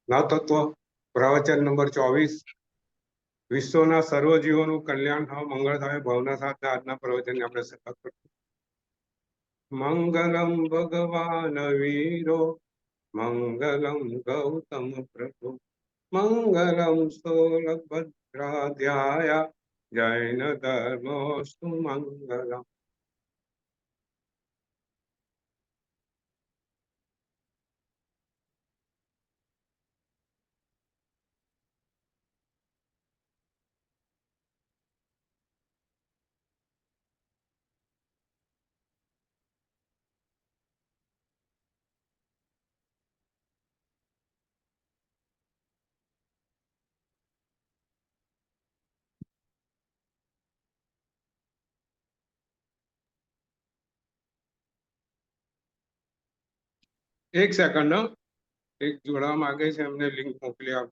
નવતત્વ પ્રવચન નંબર 24 વિશ્વના સર્વ જીવોનું કલ્યાણ થાય, મંગળ થાય ભાવના સાથે આજના પ્રવચનને આપણે શરૂઆત કરીશું. મંગલમ ભગવાન વીરો મંગલમ ગૌતમ પ્રભુ મંગલમ સ્થૂલભદ્રાધ્યાય જૈન ધર્મોસ્તુ મંગલમ. એક સેકન્ડ, એક જોડવા માંગે છે, એમને લિંક મોકલી આપ.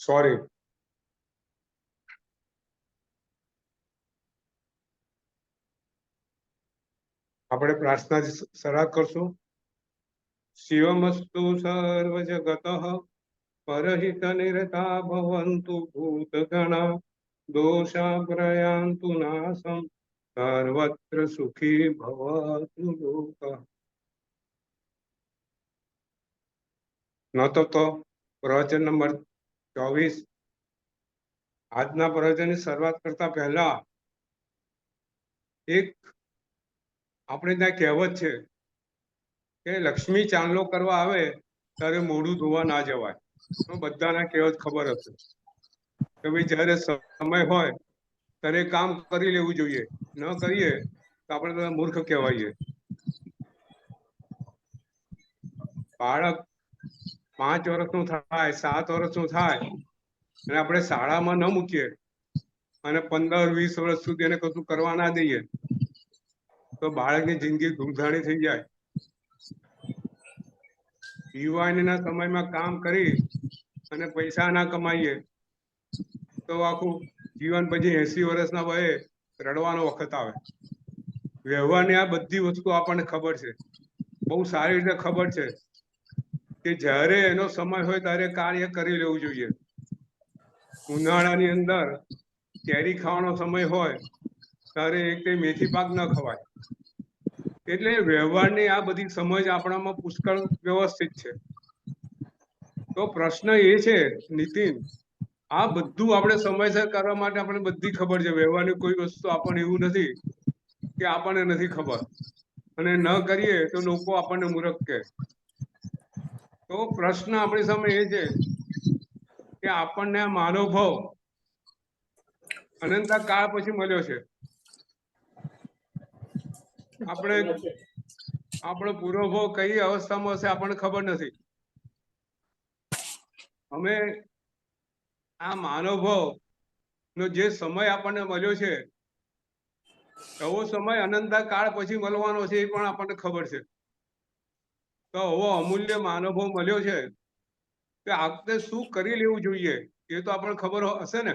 સોરી, આપણે પ્રાર્થના શરૂઆત કરશું. શિવમસ્તુ સર્વ જગત પરહિત નિરતા ભવન્તુ ભૂતગણા દોષા પ્રયાન્તુ નાશમ સર્વત્ર સુખી ભવતુ લોક. નવતત્વ પ્રવચન નંબર 24. આજના પ્રવચનની શરૂઆત કરતા પહેલા એક આપણે ત્યાં કહેવત છે કે લક્ષ્મી ચાંદલો કરવા આવે ત્યારે મોઢું ધોવા ના જવાય. બધાને કહેવત ખબર હશે કે ભાઈ જ્યારે સમય હોય ત્યારે કામ કરી લેવું જોઈએ, ન કરીએ તો આપણે બધા મૂર્ખ કહેવાઈએ. બાળક 5 વર્ષનું થાય, 7 વર્ષનું થાય અને આપણે શાળામાં ન મૂકીએ અને 15-20 વર્ષ સુધી એને કશું કરવા ના દઈએ તો બાળકની જિંદગી ધૂમધાણી થઈ જાય. યુવાનીના સમયમાં કામ કરી અને પૈસા ના કમાઈએ તો આખું જીવન પછી 80 વર્ષના વયે રડવાનો વખત આવે. વ્યવહારની આ બધી વસ્તુ આપણને ખબર છે, બહુ સારી રીતે ખબર છે કે જ્યારે એનો સમય હોય ત્યારે કાર્ય કરી લેવું જોઈએ. ઉનાળાની અંદર કેરી ખાવાનો સમય હોય ત્યારે એક મેથી પાક ન ખવાય. એટલે વ્યવહારની આ બધી સમજ આપણામાં પુષ્કળ વ્યવસ્થિત છે. તો પ્રશ્ન એ છે નીતિન, આ બધું આપણે સમયસર કરવા માટે આપણે બધી ખબર છે. વ્યવહારની કોઈ વસ્તુ આપણને એવું નથી કે આપણને નથી ખબર અને ન કરીએ તો લોકો આપણને મૂર્ખ કહે. તો પ્રશ્ન આપણી સામે એ છે કે આપણને આ માનવ ભાવ અનંત કાળ પછી મળ્યો છે. આપણો પૂરો ભાવ કઈ અવસ્થામાં હશે આપણને ખબર નથી. અમે આ માનવ ભાવ નો જે સમય આપણને મળ્યો છે એવો સમય અનંત કાળ પછી મળવાનો છે એ પણ આપણને ખબર છે. તો આવો અમૂલ્ય માનવ ભાવ મળ્યો છે કે આપણે શું કરી લેવું જોઈએ એ તો આપણને ખબર હશે ને.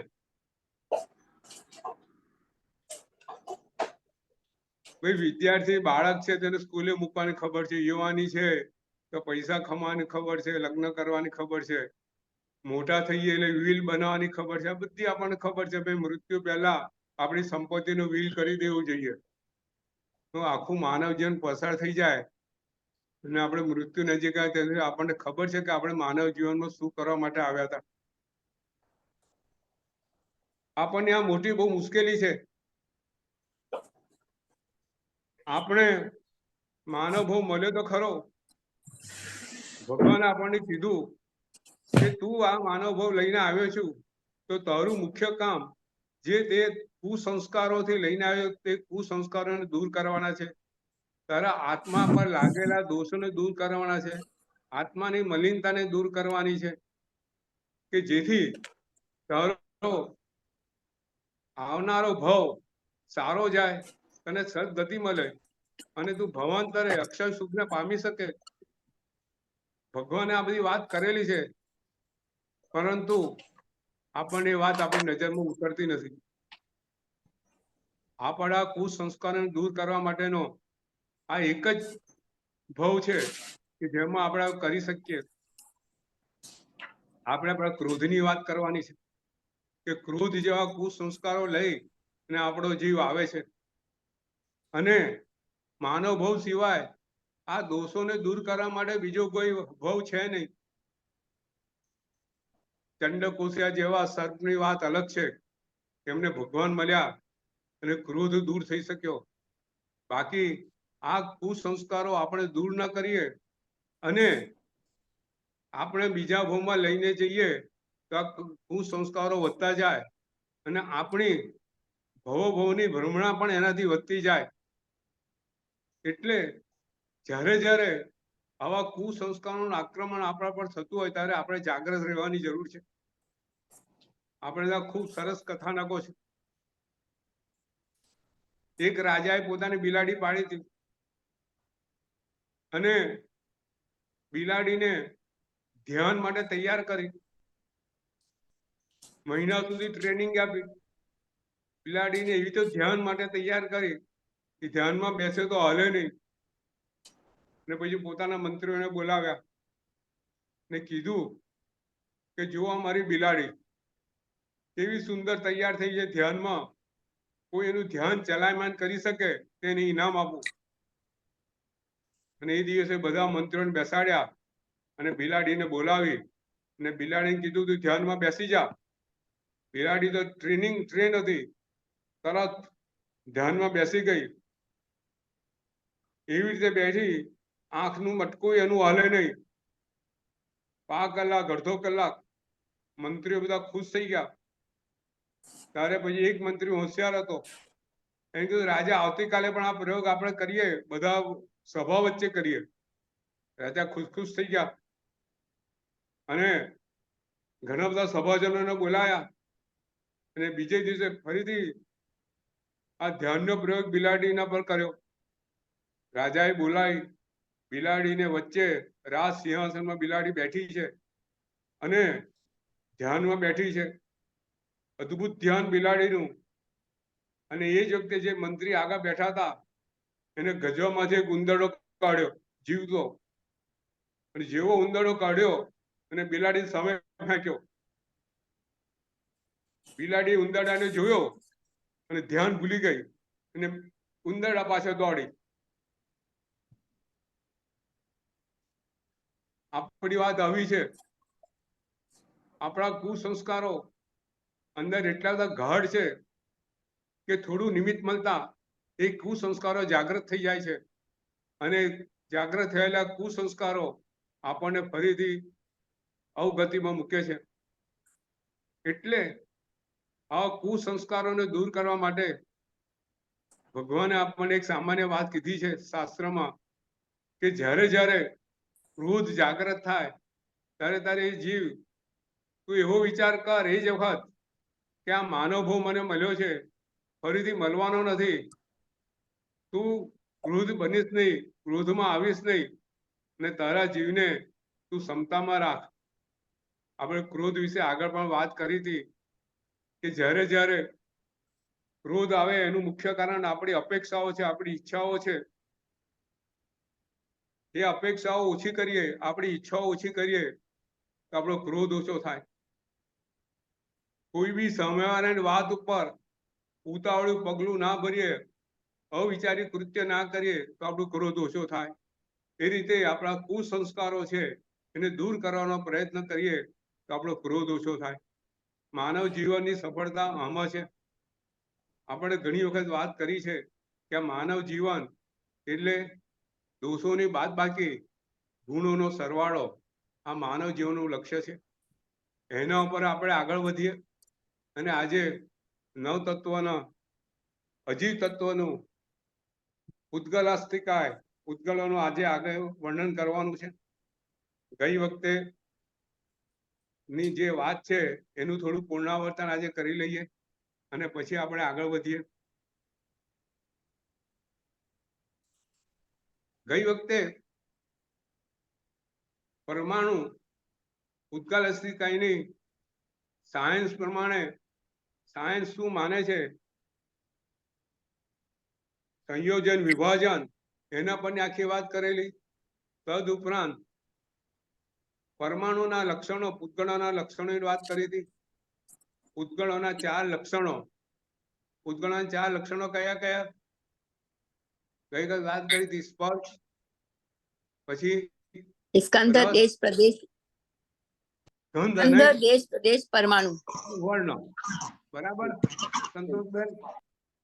ભાઈ વિદ્યાર્થી બાળક છે તેને સ્કૂલે મૂકવાની ખબર છે, યુવાની છે તો પૈસા કમાવાની ખબર છે, લગ્ન કરવાની ખબર છે, મોટા થઈએ એટલે વિલ બનાવવાની ખબર છે. આ બધી આપણને ખબર છે. ભાઈ મૃત્યુ પહેલા આપણી સંપત્તિનું વિલ કરી દેવું જોઈએ. તો આખું માનવ જીવન પસાર થઈ જાય અને આપણે મૃત્યુ નજીક આવે ત્યારે આપણને ખબર છે કે આપણે માનવ જીવનમાં શું કરવા માટે આવ્યા હતા. આપણને આ મોટી બહુ મુશ્કેલી છે. આપણે માનવ ભાવ મળ્યો તો ખરો. ભગવાને આપણને કીધું કે તું આ માનવ ભાવ લઈને આવ્યો છું તો તારું મુખ્ય કામ જે તે કુસંસ્કારોથી લઈને આવ્યો તે કુસંસ્કારોને દૂર કરવાના છે. તારા આત્મા પર લાગેલા દોષોને દૂર કરવાના છે. આત્માની મલિનતાને દૂર કરવાની છે કે જેથી તારો આવનારો ભાવ સારો જાય, તને સદગતિ મળે અને તું ભવાંતરે અક્ષર સુખને પામી શકે. ભગવાને આ બધી વાત કરેલી છે, પરંતુ આપણને એ વાત આપણી નજરમાં ઉતરતી નથી. આપણા કુસંસ્કારોને દૂર કરવા માટેનો આ એક જ ભાવ છે કે જેમાં આપણે કરી શકીએ. આપણે આપણા ક્રોધની વાત કરવાની છે કે ક્રોધ જેવા કુસંસ્કારો લઈ અને આપણો જીવ આવે છે અને માનવ ભાવ સિવાય આ દોષોને દૂર કરવા માટે બીજો કોઈ ભાવ છે નહીં. ચંડકોશિયા જેવા સર્પની વાત અલગ છે, એમને ભગવાન મળ્યા અને ક્રોધ દૂર થઈ શક્યો. બાકી આ કુસંસ્કારો આપણે દૂર ન કરીએ અને આપણે બીજા ભાવમાં લઈને જઈએ તો આ કુસંસ્કારો વધતા જાય અને આપણી ભવોભવની ભ્રમણા પણ એનાથી વધતી જાય. એટલે જ્યારે જ્યારે આવા કુસંસ્કારોનું આક્રમણ આપણા પર થતું હોય ત્યારે આપણે જાગ્રત રહેવાની જરૂર છે. આપણે ત્યાં ખૂબ સરસ કથાનકો છે. એક રાજાએ પોતાની બિલાડી પાળી હતી અને બિલાડીને ધ્યાન માટે તૈયાર કરી. મહિના સુધી ટ્રેનિંગ આપી. બિલાડીને એવી તો ધ્યાન માટે તૈયાર કરી કે ધ્યાનમાં બેસે તો હલે નહીં. ને પછી પોતાના મંત્રીઓને બોલાવ્યા ને કીધું કે જુઓ અમારી બિલાડી કેવી સુંદર તૈયાર થઈ છે ધ્યાનમાં. કોઈ એનું ધ્યાન ચલાયમાન કરી શકે તેને ઇનામ આપવું. અને એ દિવસે બધા મંત્રીઓને બેસાડ્યા અને બિલાડીને બોલાવી અને બિલાડીને કીધું તું ધ્યાનમાં બેસી જા. બિલાડી તો ટ્રેન હતી, તરત ધ્યાનમાં બેસી ગઈ. એવી રીતે બેઠી, આંખનું મટકું એનું હાલે નહીં. 5 કલાક અડધો કલાક મંત્રીઓ બધા ખુશ થઈ ગયા. ત્યારે પછી એક મંત્રી હોશિયાર હતો, એને કીધું રાજા આવતીકાલે પણ આ પ્રયોગ આપણે કરીએ, બધા સભા વચ્ચે કરીએ. રાજા ખુશ થઈ ગયા અને ઘણા બધા સભાજનોને બોલાયા અને બીજે દિવસે ફરીથી આ ધ્યાનનો પ્રયોગ બિલાડીના પર કર્યો. રાજાએ બોલાવી બિલાડીને વચ્ચે રાજ સિંહાસનમાં બિલાડી બેઠી છે અને ધ્યાનમાં બેઠી છે. અદ્ભુત ધ્યાન બિલાડીનું. અને એ જ વખતે જે મંત્રી આગળ બેઠા હતા એને ગજવામાંથી એક ઉંદરડો કાઢ્યો જીવતો. અને જેવો ઉંદરડો કાઢ્યો અને બિલાડી સામે ફેંક્યો. બિલાડી ઉંદરડાને જોયો અને ધ્યાન ભૂલી ગઈ અને ઉંદરડા પાછળ દોડી. આપણી વાત આવી છે. આપણા કુસંસ્કારો અંદર એટલા બધા ગાઢ છે કે થોડું નિમિત્ત મળતા એ કુસંસ્કારો જાગૃત થઈ જાય છે અને જાગૃત થયેલા કુસંસ્કારો આપણને ફરીથી અવગતિમાં મૂકે છે. એટલે આ કુસંસ્કારોને દૂર કરવા માટે ભગવાને આપણને એક સામાન્ય વાત કીધી છે શાસ્ત્રમાં કે જ્યારે જ્યારે ક્રોધ જાગૃત થાય ત્યારે તારે એ જીવ તું એવો વિચાર કર એ જ વખત કે આ માનવ ભાવ મને મળ્યો છે, ફરીથી મળવાનો નથી. તું ક્રોધ બનીશ નહીં, ક્રોધમાં આવીશ નહીં અને તારા જીવને તું ક્ષમતામાં રાખ. આપણે ક્રોધ વિશે આગળ પણ વાત કરી હતી કે જ્યારે જ્યારે ક્રોધ આવે એનું મુખ્ય કારણ આપણી અપેક્ષાઓ છે, આપણી ઈચ્છાઓ છે. એ અપેક્ષાઓ ઓછી કરીએ, આપણી ઈચ્છાઓ ઓછી કરીએ તો આપણો ક્રોધ ઓછો થાય. કોઈ બી સામેવાળાની વાત ઉપર ઉતાવળું પગલું ના ભરીએ, અવિચારી કૃત્ય ના કરીએ તો આપણો ક્રોધ ઓછો થાય. એ રીતે આપણા કુસંસ્કારો છે એને દૂર કરવાનો પ્રયત્ન કરીએ તો આપણો ક્રોધ ઓછો થાય. માનવ જીવનની સફળતા આમાં છે. આપણે ઘણી વખત વાત કરી છે કે માનવ જીવન એટલે દોષોની બાદબાકી ગુણોનો સરવાળો આ માનવ જીવનનું લક્ષ્ય છે. એના ઉપર આપણે આગળ વધીએ અને આજે નવ તત્વના અજીવ તત્વનું ઉદ્ગલાસ્તિકાય ઉદ્ગલોનું આજે આગળ વર્ણન કરવાનું છે. ગઈ વખતે ની જે વાત છે એનું થોડું પુનરાવર્તન આજે કરી લઈએ અને પછી આપણે આગળ વધીએ. ગઈ વખતે પરમાણુ ઉદ્ગલાસ્તિકાયની સાયન્સ પ્રમાણે સાયન્સ શું માને છે, સંયોજન વિભાજન એના પરની આખી વાત કરેલી. તદ ઉપરાંત પરમાણુના લક્ષણો પૂતગળોના લક્ષણોની વાત કરી હતી. પૂતગળોના 4 લક્ષણો, પૂતગળોના 4 લક્ષણો કયા કયા ગઈ વાત કરી હતી? સ્પર્શ, પછી સ્કંધ, દેશ, પ્રદેશ, ગંધ અને સ્કંધ, દેશ, પ્રદેશ, પરમાણુ, વર્ણ. બરાબર સંતોષબેન?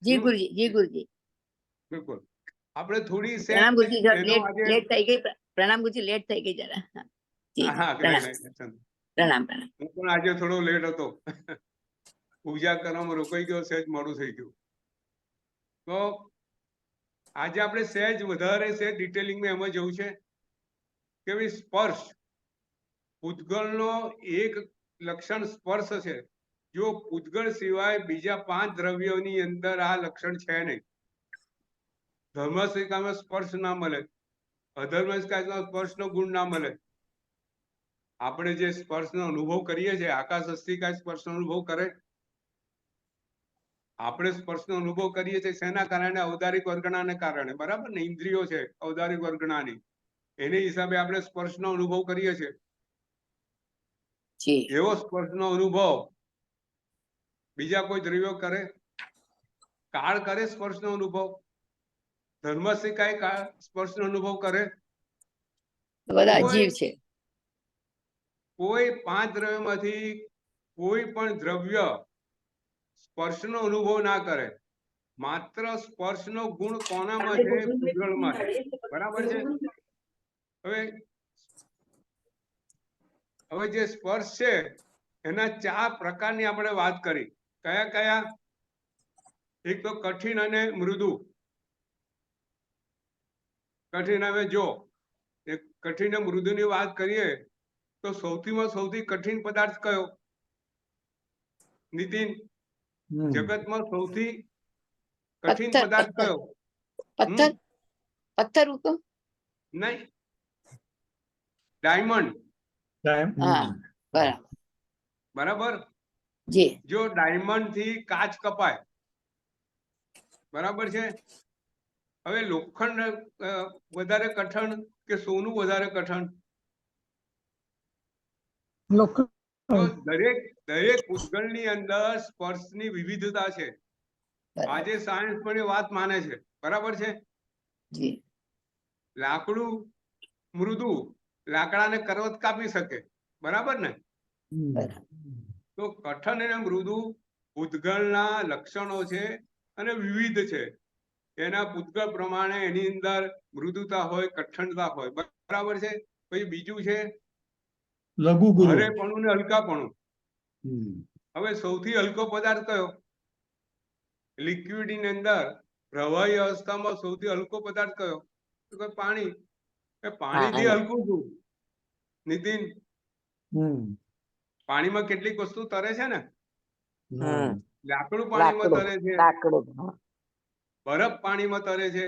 જી ગુરુજી, જી ગુરુજી. બિલકુલ. આપણે થોડી પ્રણામ ગુરુજી, એનો આજે લેટ થઈ ગઈ. પ્રણામ ગુરુજી, લેટ થઈ ગઈ જરા. જી હા પ્રણામ પ્રણામ. હું પણ આજે થોડો લેટ હતો. પૂજા કરવામાં રોકાઈ ગયો, સહેજ મોડું થઈ ગયું. તો આજે આપણે સહેજ વધારે સહેજ ડિટેલિંગમાં એમાં જવું છે કે ભાઈ સ્પર્શ, પૂતગળનો એક લક્ષણ સ્પર્શ છે. જો પૂતગળ સિવાય બીજા 5 દ્રવ્યોની અંદર આ લક્ષણ છે નહીં. ધર્મસ્તિકામાં સ્પર્શ ના મળે, અધર્મસ્તિકામાં સ્પર્શનો ગુણ ના મળે. આપણે જે સ્પર્શનો અનુભવ કરીએ છીએ, આકાશ અસ્તિકા સ્પર્શનો અનુભવ કરે. આપણે સ્પર્શનો અનુભવ કરીએ છીએ શેના કારણે? ઔદારિક વર્ગણાને કારણે. બરાબર ને? ઇન્દ્રિયો છે ઔદારિક વર્ગણાની, એને હિસાબે આપણે સ્પર્શનો અનુભવ કરીએ છીએ. એવો સ્પર્શનો અનુભવ બીજા કોઈ દ્રવ્યો કરે? કાળ કરે સ્પર્શનો અનુભવ? ધર્મસ્તિકાય સ્પર્શનો અનુભવ કરે? બધા જીવ છે. કોઈ 5 દ્રવ્યમાંથી કોઈ પણ દ્રવ્ય સ્પર્શનો અનુભવ ના કરે. માત્ર સ્પર્શનો ગુણ કોનામાં છે? પૂતગળમાં છે. બરાબર છે? હવે જે સ્પર્શ છે એના 4 પ્રકારની આપણે વાત કરી. કયા કયા? એક તો કઠિન અને મૃદુ. કઠિન, હવે જો કઠિન અને મૃદુની વાત કરીએ તો સૌથી કઠિન પદાર્થ કયો નીતિન? જગતમાં સૌથી કઠિન પદાર્થ કયો? પથ્થર. પથ્થર ઉતો નહીં, ડાયમંડ. બરાબર. જો ડાયમંડ થી કાચ કપાય, બરાબર છે. હવે લોખંડ વધારે કઠણ કે સોનું વધારે કઠણ? તો દરેક પૂતગળની અંદર સ્પર્શની વિવિધતા છે. આજે સાયન્સ પણ એ વાત માને છે. બરાબર છે? લાકડું મૃદુ, લાકડાને કરવત કાપી શકે. બરાબર ને? તો કઠણ અને મૃદુ પૂતગળના લક્ષણો છે અને વિવિધ છે. એના પૂતગળ પ્રમાણે એની અંદર મૃદુતા હોય, કઠણતા હોય. બરાબર છે? પછી બીજું છે ભારેપણું ને હલકાપણું. હવે સૌથી હલકો પદાર્થ કયો? લિક્વિડ ની અંદર પ્રવાહી અવસ્થામાં સૌથી હલકો પદાર્થ કયો? તો પાણી. પાણીથી હલકું છું નીતિન? પાણીમાં કેટલીક વસ્તુ તરે છે ને? લાકડું પાણીમાં તરે છે, બરફ પાણીમાં તરે છે.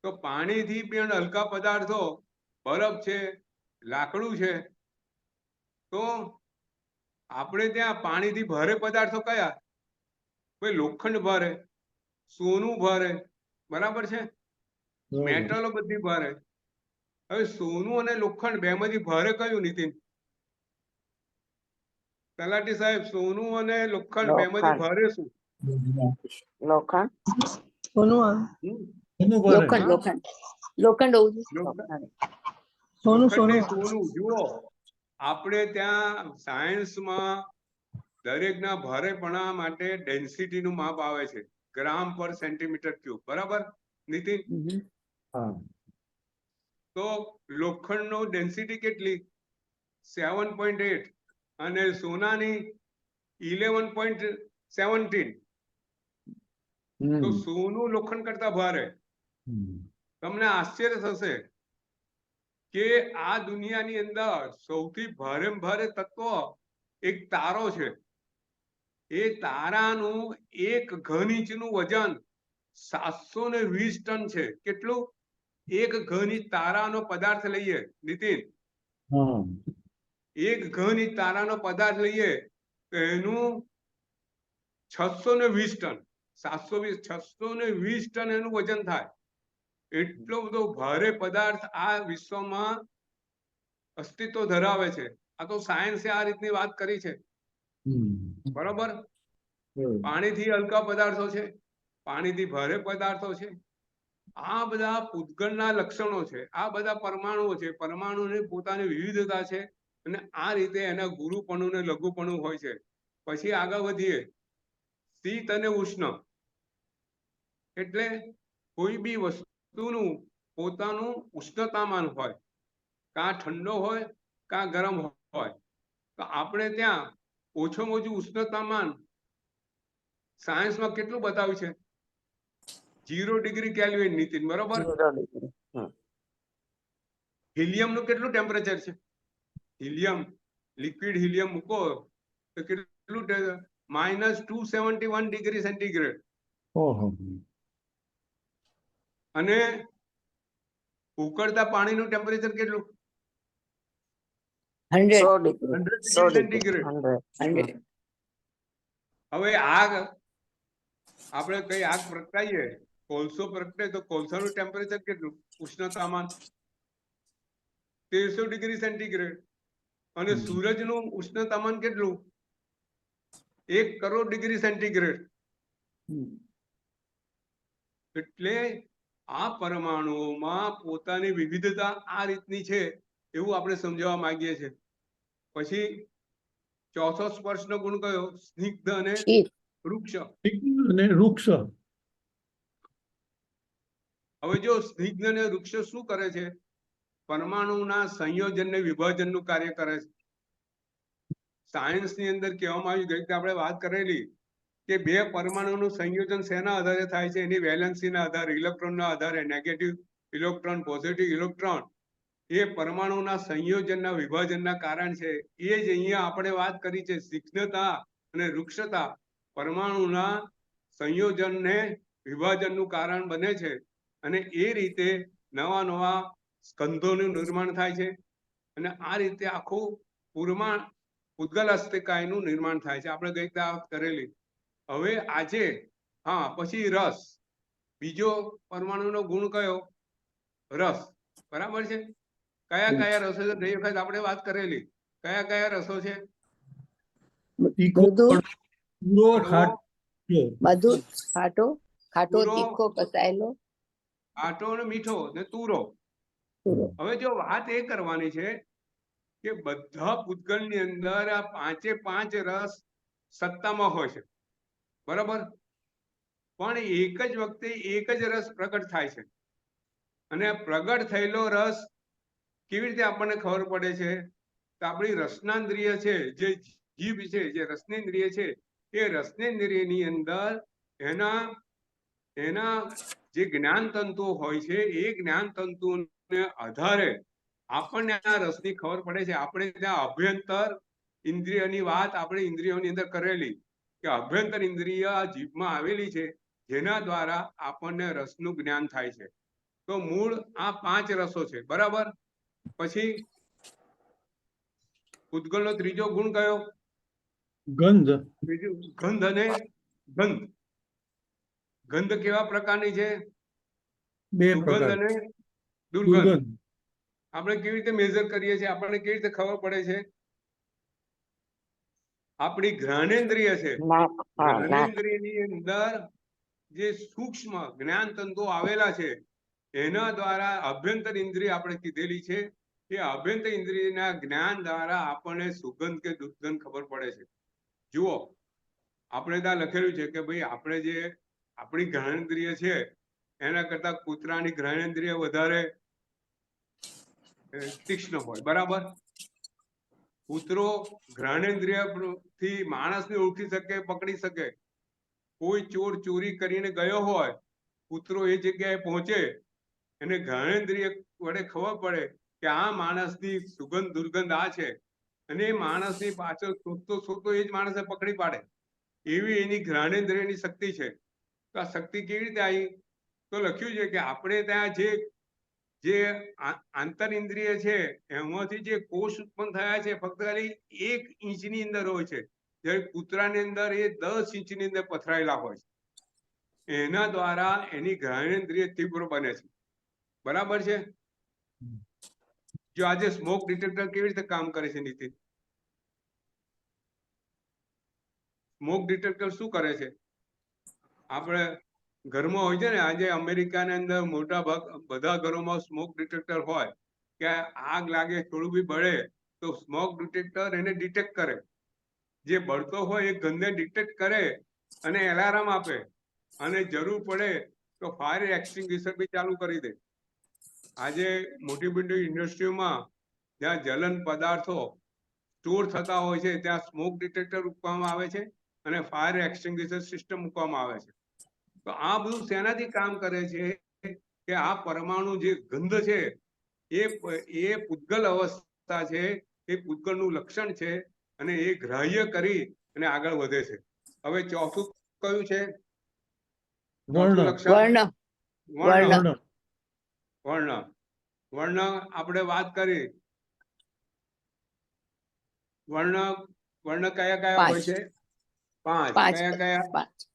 તો પાણીથી પણ હલકા પદાર્થો, બરફ છે, લાકડું છે. તો આપણે ત્યાં પાણીથી ભારે પદાર્થો કયા? ભાઈ લોખંડ ભારે, સોનું ભારે. બરાબર છે? મેટલો બધી ભારે. હવે સોનું અને લોખંડ બેમાંથી ભારે કયું નીતિન? તલાટી સાહેબ, સોનું અને લોખંડ બેમાંથી ભારે શું? લોખંડ. સોનું. જુઓ, આપણે ત્યાં સાયન્સમાં દરેકના ભારેપણા માટે ડેન્સિટીનું માપ આવે છે, ગ્રામ પર સેન્ટીમીટર ક્યુબ. બરાબર નીતિન? હા. તો લોખંડનો ડેન્સિટી કેટલી? 7.8 અને સોનાની 11.17. તો સોનું લોખંડ કરતા ભારે. તમને આશ્ચર્ય થશે કે આ દુનિયાની અંદર સૌથી ભારે તત્વ એક તારો છે. એ તારાનું એક ઘન ઇંચનું વજન 720 ટન છે. કેટલું? એક ઘન ઇંચ તારાનો પદાર્થ લઈએ નીતિન, એક ઘન ઇંચ તારાનો પદાર્થ લઈએ તો એનું 620 ટન, 620 ટન એનું વજન થાય. એટલો બધો ભારે પદાર્થ આ વિશ્વમાં અસ્તિત્વ ધરાવે છે. આ તો સાયન્સે આ રીતની વાત કરી છે. બરોબર. પાણીથી હલકા પદાર્થો છે, પાણીથી ભારે પદાર્થો છે. આ બધા પૂતગળના લક્ષણો છે. આ બધા પરમાણુઓ છે. પરમાણુની પોતાની વિવિધતા છે અને આ રીતે એના ગુરુપણું ને લઘુપણું હોય છે. પછી આગળ વધીએ. શીત અને ઉષ્ણ એટલે કોઈ બી વસ્તુનું પોતાનું ઉષ્ણતામાન હોય, કાં ઠંડો હોય કાં ગરમ હોય. તો આપણે ત્યાં ઓછામાં ઓછું ઉષ્ણતામાન સાયન્સમાં કેટલું બતાવ્યું છે? 0 ડિગ્રી કેલ્વિન. નીતિન બરોબર. હિલિયમનું કેટલું ટેમ્પરેચર છે? હિલિયમ, લિક્વિડ હિલિયમ મૂકો તો કેટલું? -271 ડિગ્રી સેન્ટીગ્રેડ. અને ઉકળતા પાણીનું ટેમ્પરેચર કેટલું? 100. 100 ડિગ્રી સેન્ટીગ્રેડ. હવે આગ, આપણે કઈ આગ પ્રગટાઈએ, કોલસો પ્રગટે તો કોલસાનું ટેમ્પરેચર કેટલું? ઉષ્ણતામાન 1300 ડિગ્રી સેન્ટીગ્રેડ. અને સૂરજનું ઉષ્ણતામાન કેટલું? 1 કરોડ ડિગ્રી સેન્ટીગ્રેડ. એટલે આ પરમાણુઓમાં પોતાની વિવિધતા આ રીતની છે એવું આપણે સમજાવવા માંગીએ છીએ. પછી ચોથો સ્પર્શનો ગુણ કયો? સ્નિગ્ધ અને વૃક્ષ. હવે જો સ્નિગ્ધ અને વૃક્ષ શું કરે છે? પરમાણુના સંયોજનને વિભાજનનું કાર્ય કરે છે. સાયન્સની અંદર કહેવામાં આવ્યું, ગઈ આપણે વાત કરેલી કે બે પરમાણુનું સંયોજન શેના આધારે થાય છે? એની વેલેન્સીના આધારે, ઇલેક્ટ્રોનના આધારે. નેગેટિવ ઇલેક્ટ્રોન, પોઝિટિવ ઇલેક્ટ્રોન, એ પરમાણુના સંયોજનના વિભાજનના કારણ છે. એ જ અહીંયા આપણે વાત કરી છે. સ્નિગ્ધતા અને વૃક્ષતા પરમાણુના સંયોજનને વિભાજનનું કારણ બને છે અને એ રીતે નવા નવા સ્કંધોનું નિર્માણ થાય છે અને આ રીતે આખું પૂતગલ અસ્તિકાયનું નિર્માણ થાય છે. આપણે ગઈ વાત કરેલી. હવે આજે પછી રસ. બીજો પરમાણુનો ગુણ કયો? રસ. બરાબર છે. કયા કયા રસો છે? ગઈ વખત આપણે વાત કરેલી. કયા કયા રસો છે? બધું ખાટો, તીખો, કસાયેલો, ખાટો અને મીઠો ને તુરો. હવે જો વાત એ કરવાની છે કે બધા પૂતગળની અંદર આ 5 રસ સત્તામાં હોય છે. બરાબર. પણ એક જ વખતે એક જ રસ પ્રગટ થાય છે. અને પ્રગટ થયેલો રસ કેવી રીતે આપણને ખબર પડે છે? તો આપણી રસનાન્દ્રિય છે, જે જીભ છે, જે રસનેન્દ્રિય છે, એ રસનેન્દ્રિયની અંદર એના જે જ્ઞાન તંતુઓ હોય છે, એ જ્ઞાન તંતુઓને આધારે આપણને આ રસની ખબર પડે છે. આપણે ત્યાં અભ્યંતર ઇન્દ્રિયની વાત આપણે ઇન્દ્રિયોની અંદર કરેલી કે અભ્યંતર ઇન્દ્રિય જીભમાં આવેલી છે, જેના દ્વારા આપણને રસનું જ્ઞાન થાય છે. તો મૂળ આ 5 રસો છે. બરાબર. પછી પૂતગલનો ત્રીજો ગુણ કયો? ગંધ. બીજું ગંધ અને ગંધ. ગંધ કેવા પ્રકારની છે? સુગંધ અને દુર્ગંધ. આપણે કેવી રીતે મેઝર કરીએ છીએ? આપણને કેવી રીતે ખબર પડે છે? આપણી ઘ્રાણેન્દ્રિય છે, ઘ્રાણેન્દ્રિયની અંદર જે સૂક્ષ્મ જ્ઞાન તંતુઓ આવેલા છે, એના દ્વારા અભ્યંતર ઇન્દ્રિય આપણે કીધેલી છે. એ અભ્યંતર ઇન્દ્રિયના જ્ઞાન દ્વારા આપણને સુગંધ કે દુર્ગંધ ખબર પડે છે. જુઓ, આપણે ત્યાં લખેલું છે કે ભાઈ આપણે જે આપણી ઘ્રાણેન્દ્રિય છે એના કરતા કૂતરાની ઘ્રાણેન્દ્રિય વધારે તીક્ષ્ણ હોય, બરાબર? કૂતરો ઘ્રાણેન્દ્રિય થી માણસને ઓળખી શકે, પકડી શકે. કોઈ ચોર ચોરી કરીને ગયો હોય, કૂતરો એ જગ્યાએ પહોંચે, એને ઘ્રાણેન્દ્રિય વડે ખબર પડે કે આ માણસની સુગંધ દુર્ગંધ આ છે, અને એ માણસની પાછળ શોધતો શોધતો એ જ માણસને પકડી પાડે, એવી એની ઘ્રાણેન્દ્રિયની શક્તિ છે. તો આ શક્તિ કેવી રીતે આવી? તો લખ્યું છે કે આપણે ત્યાં જે આંતર ઇન્દ્રિય છે એમાંથી જે કોષ ઉત્પન્ન થયા છે ફક્ત ખાલી 1 ઇંચની અંદર હોય છે, જ્યારે કૂતરાની અંદર એ 10 ઇંચની અંદર પથરાયેલા હોય છે. એના દ્વારા એની ઘ્રાણેન્દ્રિય તીવ્ર બને છે, બરાબર છે? જો આજે સ્મોક ડિટેક્ટર કેવી રીતે કામ કરે છે નીતિન? સ્મોક ડિટેક્ટર શું કરે છે? આપણે ઘરમાં હોય છે ને, આજે અમેરિકાની અંદર મોટા ભાગ બધા ઘરોમાં સ્મોક ડિટેક્ટર હોય કે આગ લાગે, થોડું બી બળે તો સ્મોક ડિટેક્ટર એને ડિટેક્ટ કરે, જે બળતો હોય એ ગંધને ડિટેક્ટ કરે અને એલાર્મ આપે, અને જરૂર પડે તો ફાયર એક્સટિંગ્વિશર બી ચાલુ કરી દે. આજે મોટી મોટી ઇન્ડસ્ટ્રીઓમાં જ્યાં જલન પદાર્થો સ્ટોર થતા હોય છે ત્યાં સ્મોક ડિટેક્ટર મૂકવામાં આવે છે અને ફાયર એક્સટિંગ્વિશર સિસ્ટમ મૂકવામાં આવે છે. તો આ બધું શેનાથી કામ કરે છે કે આ પરમાણુ જે ગંધ છે એ પૂતગલ અવસ્થા છે, એ પૂતગલનું લક્ષણ છે, અને એ ગ્રાહ્ય કરી અને આગળ વધે છે. હવે ચોથું કયું છે? ચોથું વર્ણ લક્ષણ વર્ણ વર્ણ. વર્ણ વર્ણ વર્ણ આપણે વાત કરી. વર્ણ વર્ણ કયા કયા હોય 5 છે? 5. 5 કયા કયા? 5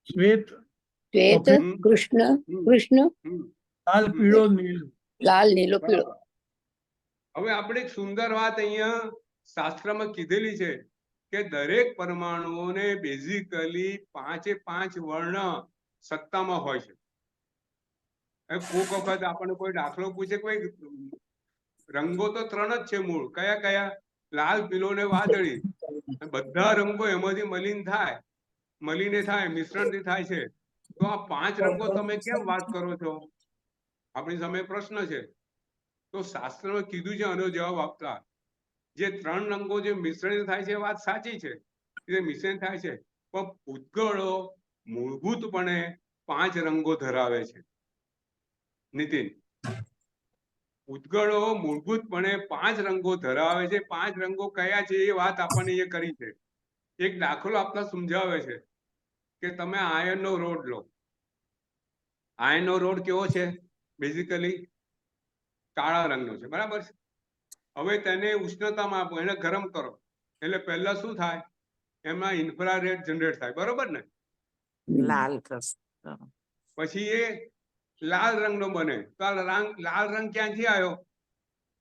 શ્વેત શ્વેત, સફેદ, કૃષ્ણ, હમ, કૃષ્ણ, હમ, લાલ, હમ. પીળો, નીલ. લાલ, નીલો, પીળો. બરાબર. હવે આપણે એક સુંદર વાત અહીંયા શાસ્ત્રમાં કીધેલી છે કે દરેક પરમાણુઓને બેઝિકલી 5 વર્ણ સત્તામાં હોય છે. કોક વખત આપણને કોઈ દાખલો પૂછે, કોઈ રંગો તો 3 જ છે મૂળ, કયા કયા? લાલ, પીળો ને વાદળી. બધા રંગો એમાંથી મળીને થાય, મિશ્રણથી થાય છે. તો આ 5 રંગો તમે કેમ વાત કરો છો? આપણી સામે પ્રશ્ન છે. તો શાસ્ત્રમાં કીધું છે આનો જવાબ આપતા, જે 3 રંગો જે મિશ્રણ થાય છે વાત સાચી છે, એ મિશ્રણ થાય છે, પણ પૂતગળો મૂળભૂતપણે 5 રંગો ધરાવે છે. નીતિન, પૂતગળો મૂળભૂતપણે 5 રંગો ધરાવે છે. 5 રંગો કયા છે એ વાત આપણને એ કરી છે. એક દાખલો આપતા સમજાવે છે કે તમે આયર્નનો રોડ લો. આયર્નનો રોડ કેવો છે? બેઝિકલી કાળા રંગનો છે, બરાબર છે? હવે તેને ઉષ્ણતામાં આપો, એને ગરમ કરો, એટલે પહેલા શું થાય? એમાં ઇન્ફ્રારેડ જનરેટ થાય, બરોબર ને? લાલ કસ પછી એ લાલ રંગનો બને. તો આ લાલ રંગ ક્યાંથી આવ્યો?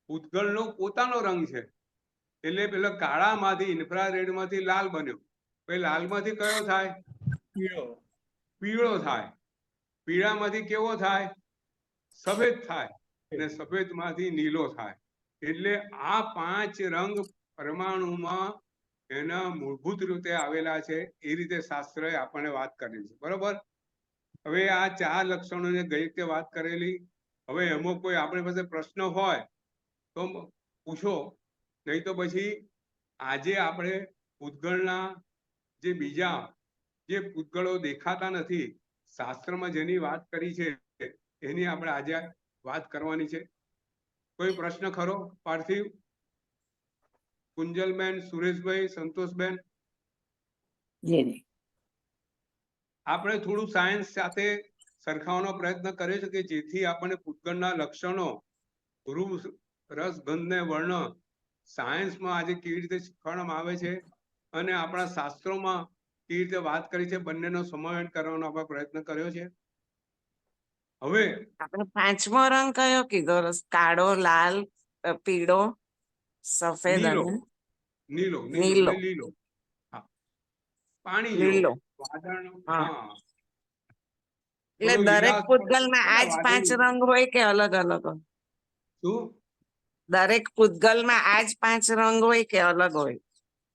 પૂતગળનો પોતાનો રંગ છે. એટલે પેલા કાળામાંથી, ઇન્ફ્રારેડમાંથી લાલ બન્યો. પછી લાલમાંથી કયો થાય? પીળો. પીળો થાય. પીળામાંથી કેવો થાય? સફેદ થાય. અને સફેદમાંથી નીલો થાય. એટલે આ 5 રંગ પરમાણુમાં એના મૂળભૂત રીતે આવેલા છે. એ રીતે શાસ્ત્રએ આપણને વાત કરેલી છે, બરોબર? હવે આ 4 લક્ષણોને ગઈ વખતે વાત કરેલી. હવે એમાં કોઈ આપણી પાસે પ્રશ્ન હોય તો પૂછો, નહીં તો પછી આજે આપણે પૂતગળના જે બીજા જે પૂતગળો દેખાતા નથી, શાસ્ત્રમાં જેની વાત કરી છે એની આપણે આજે વાત કરવાની છે. કોઈ પ્રશ્ન ખરો? પાર્થિવ, કુંજલબેન, સુરેશભાઈ, સંતોષબેન? આપણે થોડું સાયન્સ સાથે સરખાવવાનો પ્રયત્ન કર્યો છે કે જેથી આપણને પૂતગળના લક્ષણો, રૂપ, રસ, ગંધ ને વર્ણ સાયન્સમાં આજે કેવી રીતે શીખવાડવામાં આવે છે અને આપણા શાસ્ત્રોમાં કેવી રીતે વાત કરી છે, બંનેનો સમન્વય કરવાનો આપણે પ્રયત્ન કર્યો છે. હવે આપણે 5મો રંગ કયો કીધો? કાળો, લાલ, પીળો, સફેદ નીલો, અને નીલો, નીલો નીલો. એટલે લીલો. હા, પાણી જેવો, લીલો. વાદળનો. હા. હા, એટલે થોડો દરેક લીલાશ પૂતગલમાં પડતો આ જ 5 વાદળી. રંગ હોય કે અલગ અલગ હોય? શું? દરેક પૂતગલમાં આ જ 5 રંગ હોય કે અલગ હોય?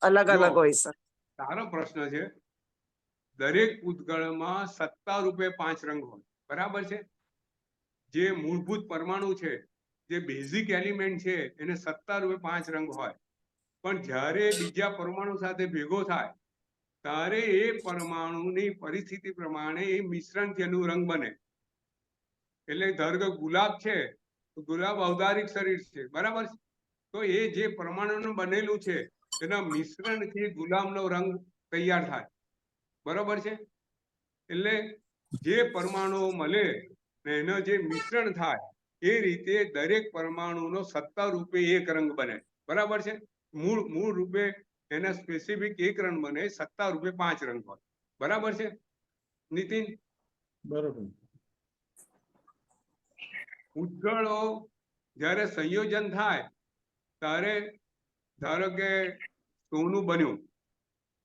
અલગ જો અલગ હોય સર. સારો પ્રશ્ન છે. દરેક પૂતગળમાં સત્તા રૂપે 5 રંગ હોય. બરાબર છે. જે મૂળભૂત પરમાણુ છે, જે બેઝિક એલિમેન્ટ છે, એને સત્તા રૂપે 5 રંગ હોય, પણ જ્યારે બીજા પરમાણુ સાથે ભેગો થાય ત્યારે એ પરમાણુની પરિસ્થિતિ પ્રમાણે એ મિશ્રણથી એનું રંગ બને. એટલે ધારો કે ગુલાબ છે તો ગુલાબ ઔદારિક શરીર છે, બરાબર છે. તો એ જે પરમાણુનું બનેલું છે એના મિશ્રણથી ગુલાબનો રંગ તૈયાર થાય, બરાબર છે. એટલે જે પરમાણુઓ મળે ને એનો જે મિશ્રણ થાય એ રીતે દરેક પરમાણુનો સત્તા રૂપે એક રંગ બને, બરાબર છે. મૂળ રૂપે એના સ્પેસિફિક એક રંગ બને, સત્તા રૂપે 5 રંગ હોય, બરાબર છે નીતિન? બરોબર. ઉદગળો જ્યારે સંયોજન થાય ત્યારે ધારો કે સોનું બન્યું,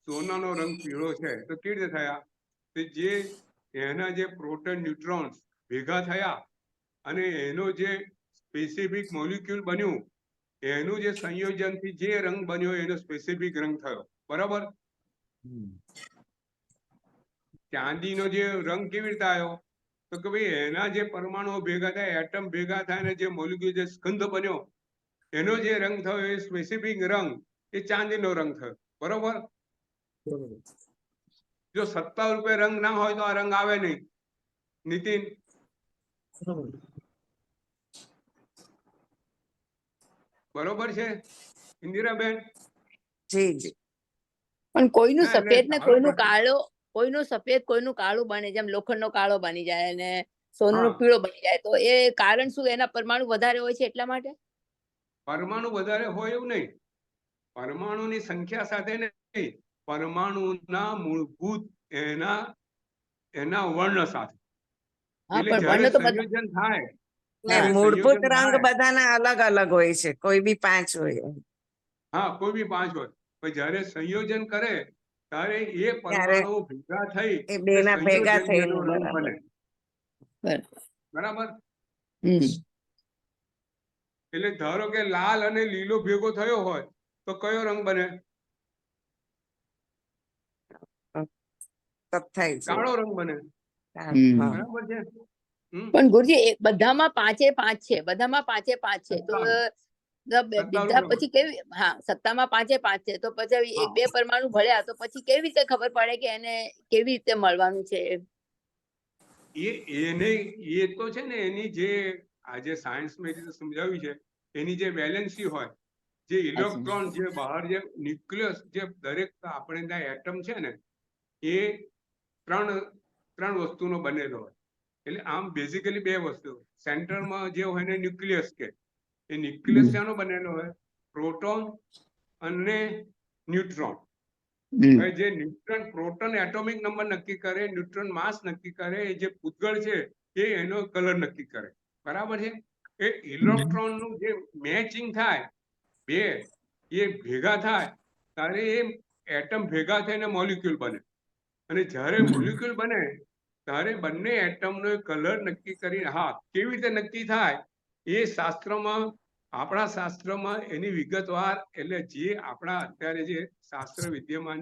સોનાનો રંગ પીળો છે તો કેવી રીતે થયા? કે જે એના જે પ્રોટોન ન્યુટ્રોન્સ ભેગા થયા અને એનો જે સ્પેસિફિક મોલિક્યુલ બન્યું એનું જે સંયોજનથી જે રંગ બન્યો એનો સ્પેસિફિક રંગ થયો, બરાબર. ચાંદીનો જે રંગ કેવી રીતે આવ્યો? તો કે ભાઈ એના જે પરમાણુઓ ભેગા થાય, એટમ ભેગા થાય અને જે મોલિક્યુલ જે સ્કંધ બન્યો એનો જે રંગ થયો એ સ્પેસિફિક રંગ એ ચાંદીનો રંગ થયો, બરોબર. જો સત્તા રૂપે રંગ ના હોય તો આ રંગ આવે નહીં, નીતિન. બરોબર છે ઇન્દિરાબેન? જી જી. પણ કોઈનું હા, એટલે સફેદ ને ધારો કોઈનું કે- કાળો, કોઈનું સફેદ કોઈનું કાળું બને, જેમ લોખંડનો કાળો બની જાય અને સોનાનો હા. પીળો બની જાય, તો એ કારણ શું? એના પરમાણુ વધારે હોય છે એટલા માટે? પરમાણુ વધારે હોય એવું નહીં, પરમાણુની સંખ્યા સાથે નહીં, પરમાણુના મૂળભૂત એના વર્ણ સાથે. હા, એટલે પણ જ્યારે વર્ણ તો બધા સંયોજન થાય ને ત્યારે મૂળભૂત સંયોજન રંગ થાય, બધાના અલગ અલગ હોય છે, કોઈ બી 5 હોય. હા, કોઈ બી 5 હોય, પણ જ્યારે સંયોજન કરે ત્યારે એ ત્યારે પરમાણુ ભેગા થઈ એ અને બેના ભેગા સંયોજન થઈને એનો રંગ બરાબર. બને, બરાબર. બરાબર. હમ. એટલે ધારો કે લાલ અને લીલો ભેગો થયો હોય તો કયો રંગ બને? કથ્થાઈ છે. કાળો રંગ બને, હમ. હા. બરાબર છે. પણ ગુરુજી બધામાં 5 છે, બધામાં 5 છે, તો બીજા સત્તારૂપ પછી કેવી? હા, સત્તામાં 5 છે, તો પછી એક હા. બે પરમાણુ ભળ્યા તો પછી કેવી રીતે ખબર પડે કે એને કેવી રીતે મળવાનું છે? એ તો છે ને એની જે આજે સાયન્સમાં એ રીતે સમજાવ્યું છે, એની જે વેલેન્સી હોય, જે ઇલેક્ટ્રોન જે બહાર જે ન્યુક્લિયસ જે દરેક આપણે ત્યાં એટમ છે ને એ ત્રણ વસ્તુનો બનેલો હોય. એટલે આમ બેઝિકલી 2 વસ્તુ, સેન્ટરમાં જે હોય ને ન્યુક્લિયસ કે એ ન્યુક્લિયસ શાનો બનેલો હોય? પ્રોટોન અને ન્યુટ્રોન. હવે જે ન્યુટ્રોન પ્રોટોન એટોમિક નંબર નક્કી કરે, ન્યુટ્રોન માસ નક્કી કરે, એ જે પૂતગળ છે એ એનો કલર નક્કી કરે, બરાબર છે. એ ઇલેક્ટ્રોનનું જે મેચિંગ થાય, બે એ ભેગા થાય ત્યારે એ એટમ ભેગા થઈને મોલિક્યુલ બને, અને જ્યારે મોલિક્યુલ બને ત્યારે બંને એટમનો કલર નક્કી કરી. હા, કેવી રીતે નક્કી થાય એ શાસ્ત્રમાં, આપણા શાસ્ત્રમાં એની વિગતવાર, એટલે જે આપણા અત્યારે જે શાસ્ત્ર વિદ્યમાન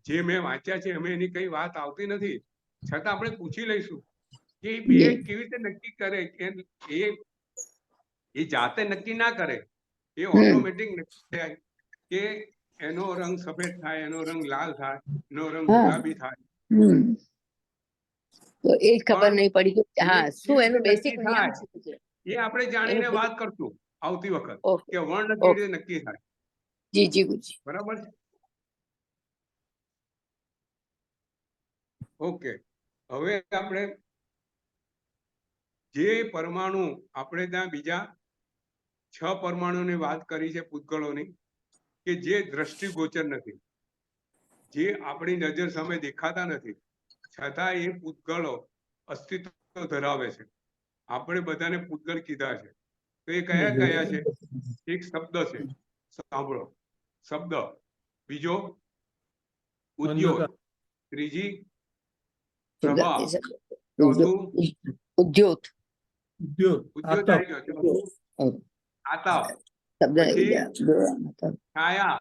જે મેં વાંચ્યા છે એમાં એની કઈ વાત આવતી નથી, છતાં આપણે પૂછી લઈશું કે એ બે કેવી રીતે નક્કી કરે. કે એ જાતે નક્કી ના કરે, એ ઓટોમેટિક નક્કી થાય કે એનો રંગ સફેદ થાય, એનો રંગ લાલ થાય, એનો રંગ ગુલાબી થાય. તો એ જ ખબર પણ નહીં પડી કે એ હા શું કેવી એનું રીતે બેસિક નક્કી નિયમ થાય શું છે એ આપણે એનું જાણીને વાત કરશું આવતી વખત, ઓકે કે વર્ણ કેવી ઓકે. રીતે નક્કી થાય, જી જી ગુરુજી. બરાબર છે. ઓકે, હવે આપણે જે પરમાણુ આપણે ત્યાં બીજા 6 પરમાણુની વાત કરી છે પૂતગળોની, કે જે દ્રષ્ટિગોચર નથી, જે આપણી નજર સામે દેખાતા નથી, છતાં એ પૂતગળો અસ્તિત્વ ધરાવે છે. આપણે બધાને પૂતગળ કીધા છે, તો એ કયા કયા છે? એક શબ્દ છે, સાંભળો શબ્દ. બીજો ઉદ્યોગ. ત્રીજી પ્રભા. ચોથું ઉદ્યોત. ઉદ્યોગ, ઉદ્યોગ આવી ગયો. ચોથું આતાપ. શબ્દ પછી છાયા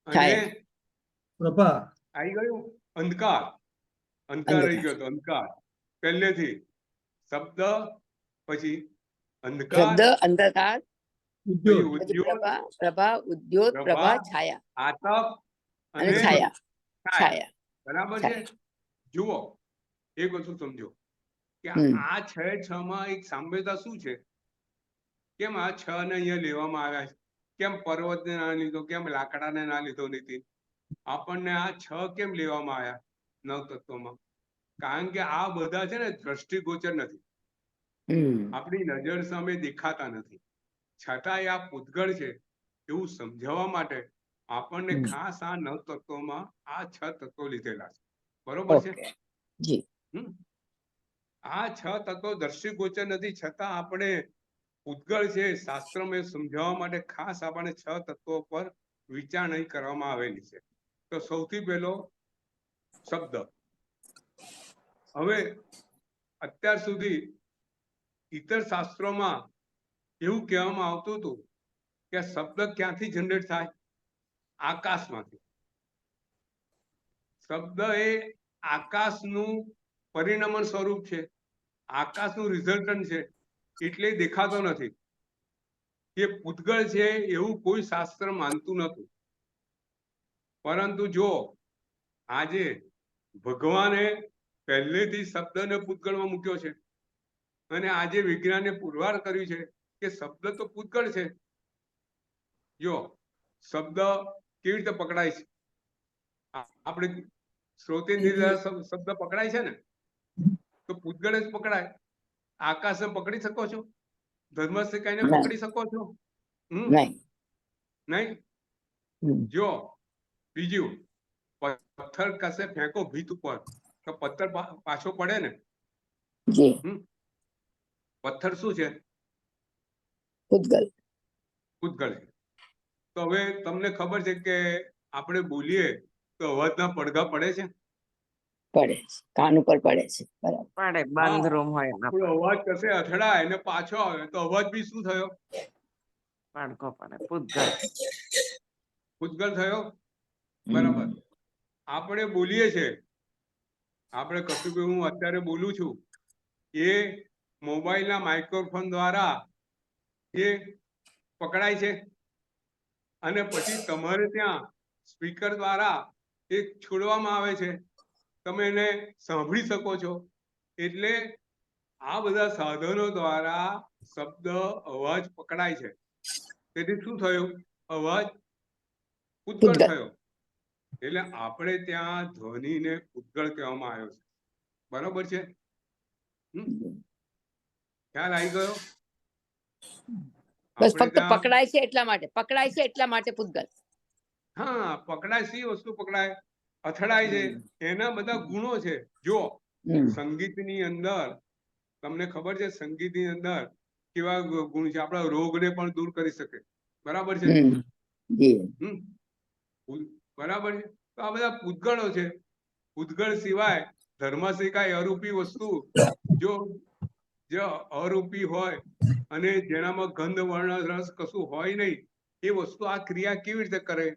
અને પ્રભા, આવી ગયું અંધકાર. અંધકાર રહી ગયો તો અંધકાર પહેલેથી. શબ્દ, પછી અંધકાર, શબ્દ, અંધકાર, પછી ઉદ્યોત પછી ઉદ્યોત, પ્રભા, ઉદ્યોત, પ્રભા, છાયા આતપ અને અને છાયા. છાયા. છાયા. બરાબર છે. છાયા. જુઓ, એક વસ્તુ સમજો કે હમ. આ 6 માં એક સામ્યતા શું છે? કેમ આ 6 ને અહીંયા લેવામાં આવ્યા છે? કેમ પર્વતને ના લીધો, કેમ લાકડાને ના લીધો? નીતિન, આપણને આ 6 કેમ લેવામાં આવ્યા 9 તત્વોમાં? કારણ કે આ બધા છે ને દ્રષ્ટિગોચર નથી, હમ. આપણી નજર સામે દેખાતા નથી, છતાંય આ પૂતગળ છે એવું સમજાવવા માટે આપણને હમ. ખાસ આ 9 તત્વોમાં આ 6 તત્વો લીધેલા છે. બરોબર છે. ઓકે. જી. આ 6 તત્વો દ્રષ્ટિગોચર નથી, છતાં આપણે પૂતગળ છે શાસ્ત્રમાં સમજાવવા માટે ખાસ આપણને 6 તત્વો પર વિચારણા કરવામાં આવેલી છે. તો સૌથી પહેલો શબ્દ. હવે અત્યાર સુધી ઇતર શાસ્ત્રોમાં એવું કહેવામાં આવતું હતું કે શબ્દ ક્યાંથી જનરેટ થાય? આકાશમાંથી. શબ્દ એ આકાશનું પરિણમન સ્વરૂપ છે, આકાશનું રિઝલ્ટન્ટ છે, એટલે દેખાતો નથી. એ પૂતગળ છે એવું કોઈ શાસ્ત્ર માનતું નતું. પરંતુ જો આજે ભગવાને પહેલેથી શબ્દને પૂતગળમાં મૂક્યો છે અને આજે વિજ્ઞાને પુરવાર કર્યું છે કે શબ્દ તો પૂતગળ છે. જો શબ્દ કેવી રીતે પકડાય છે? આપણે શ્રોતેન્દ્રિય શબ્દ પકડાય છે ને, તો પૂતગળ જ પકડાય. આકાશને પકડી શકો છો? ધર્મશિખાઈને પકડી શકો છો? નહીં. નહીં. જો બીજું, પથ્થર કશે ફેંકો ભીત ઉપર તો પથ્થર પાછો પડે ને? જી. પથ્થર શું છે? પૂતગલ. પૂતગળ છે. તો હવે તમને ખબર છે કે આપણે બોલીએ તો અવાજના પડઘા પડે છે? પડે છે, કાન ઉપર પડે છે. બરાબર. પડે, બંધ રૂમ હોય કોઈ અવાજ કશે અથડાય ને પાછો આવે તો અવાજ બી શું થયો? પડઘો પડે, પૂતગળ. પૂતગળ થયો. બરાબર. આપણે બોલીએ છે, આપણે કશું બી, હું અત્યારે બોલું છું, એ મોબાઈલના માઇક્રોફોન દ્વારા એ પકડાય છે અને પછી તમારે ત્યાં સ્પીકર દ્વારા એ છોડવામાં આવે છે, તમે એને સાંભળી શકો છો. એટલે આ બધા સાધનો દ્વારા શબ્દ, અવાજ પકડાય છે. તેથી શું થયું? અવાજ પૂતગળ થયો. એટલે આપણે ત્યાં ધ્વનિને પૂતગળ કહેવામાં આવ્યો છે. બરોબર છે. ખ્યાલ આવી ગયો? બસ આપણે ફક્ત ત્યાં પકડાય છે એટલા માટે, પકડાય છે એટલા માટે પૂતગલ. હા, પકડાય. સી વસ્તુ પકડાય? અથડાય છે. એના બધા ગુણો છે. જો સંગીતની અંદર તમને ખબર છે, સંગીતની અંદર કેવા ગુણ છે? આપણા રોગને પણ દૂર કરી શકે. બરાબર છે. બરાબર છે. તો આ બધા પૂતગળો છે. પૂતગળ સિવાય ધર્મશિખાય અરૂપી વસ્તુ, જો અરૂપી હોય અને જેનામાં ગંધ, વર્ણ, રસ કશું હોય નહીં, એ વસ્તુ આ ક્રિયા કેવી રીતે કરે?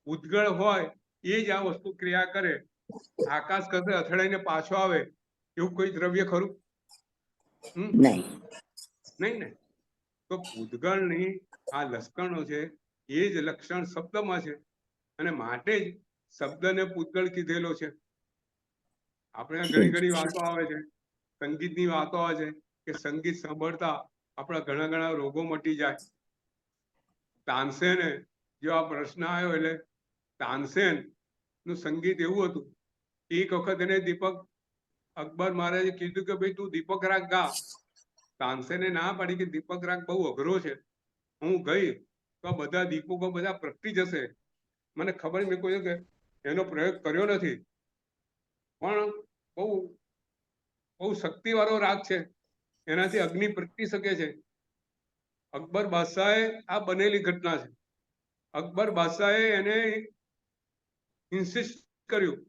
પૂતગળ હોય એ જ આ વસ્તુ ક્રિયા કરે. આકાશ કશે અથડાઈને પાછો આવે એવું કોઈ દ્રવ્ય ખરું? નહીં ને. તો પૂતગળની આ લક્ષણો છે, એ જ લક્ષણ શબ્દમાં છે અને માટે જ શબ્દને પૂતગળ કીધેલો છે. આપણે ઘણી ઘણી વાતો આવે છે, સંગીતની વાતો આવે છે કે સંગીત સાંભળતા આપણા ઘણા ઘણા રોગો મટી જાય. તાનસેને જો આ પ્રશ્ન આવ્યો એટલે તાનસેન નું સંગીત એવું હતું, એક વખત એને દીપક અકબર મહારાજે કીધું કે ભાઈ તું દીપક રાગ ગા. તાનસેને ના પાડી કે દીપક રાગ બહુ અઘરો છે, હું ગઈ તો બધા દીપકો બધા પ્રગટી જશે. મને ખબર, મેં કોઈ એનો પ્રયોગ કર્યો નથી, પણ બહુ બહુ શક્તિવાળો રાગ છે, એનાથી અગ્નિ પ્રગટી શકે છે. અકબર બાદશાહે આ બનેલી ઘટના છે. અકબર બાદશાહે એને ઇન્સિસ્ટ કર્યું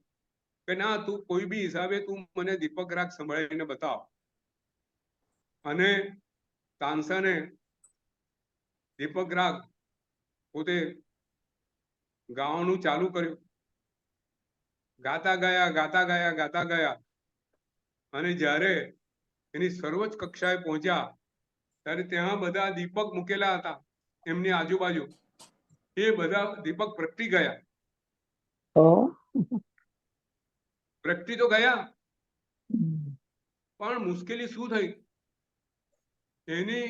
કે ના, તું કોઈ બી હિસાબે તું મને દીપક રાગ સંભળાવીને બતાવ. અને તાનસેને દીપક રાગ પોતે ગાવાનું ચાલુ કર્યું. ગાતા ગયા, ગાતા ગયા, ગાતા ગયા. અને જ્યારે એની સર્વોચ્ચ કક્ષાએ પહોંચ્યા ત્યારે ત્યાં બધા દીપક મૂકેલા હતા એમની આજુબાજુ. એ બધા દીપક પ્રગટી ગયા. પ્રગટી તો ગયા, પણ મુશ્કેલી શું થઈ? એની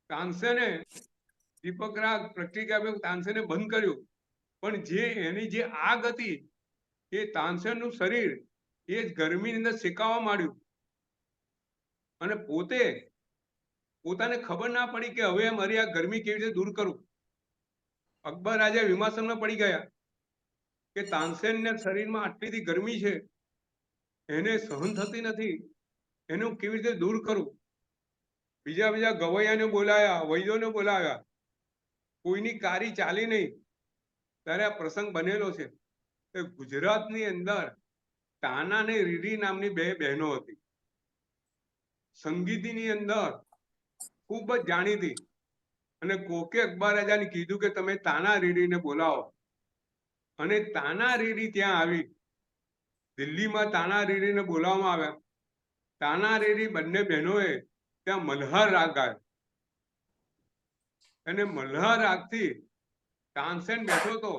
તાનસેને દીપક રાગ પ્રગટી ગયા, તાનસેને બંધ કર્યું, પણ જે એની જે આગ હતી એ તાનસેનનું શરીર એ જ ગરમીની અંદર શેકાવા માંડ્યું અને પોતાને ખબર ના પડી કે હવે મારી આ ગરમી કેવી રીતે દૂર કરું. અકબર રાજા વિમાસનમાં પડી ગયા કે તાનસેનના શરીરમાં આટલી બધી ગરમી છે, એને સહન થતી નથી, એનું કેવી રીતે દૂર કરું. બીજા ગવૈયાને બોલાયા, વૈદ્યોને બોલાવ્યા, કોઈની કારી ચાલી નહીં. ત્યારે આ પ્રસંગ બનેલો છે. ગુજરાતની અંદર તાના અને રીરી નામની બે બહેનો હતી. સંગીતની અંદર ખૂબ જ જાણીતી. અને કોકે અકબર રાજાને કીધું કે તમે તાના રીરીને બોલાવો. અને તાના રીરી ત્યાં આવી. દિલ્હીમાં તાના રીરીને બોલાવવામાં આવ્યા. તાના રીરી બંને બહેનોએ ત્યાં મલ્હાર રાગ ગાયો. અને મલ્હાર રાગથી તાનસેન બેઠો હતો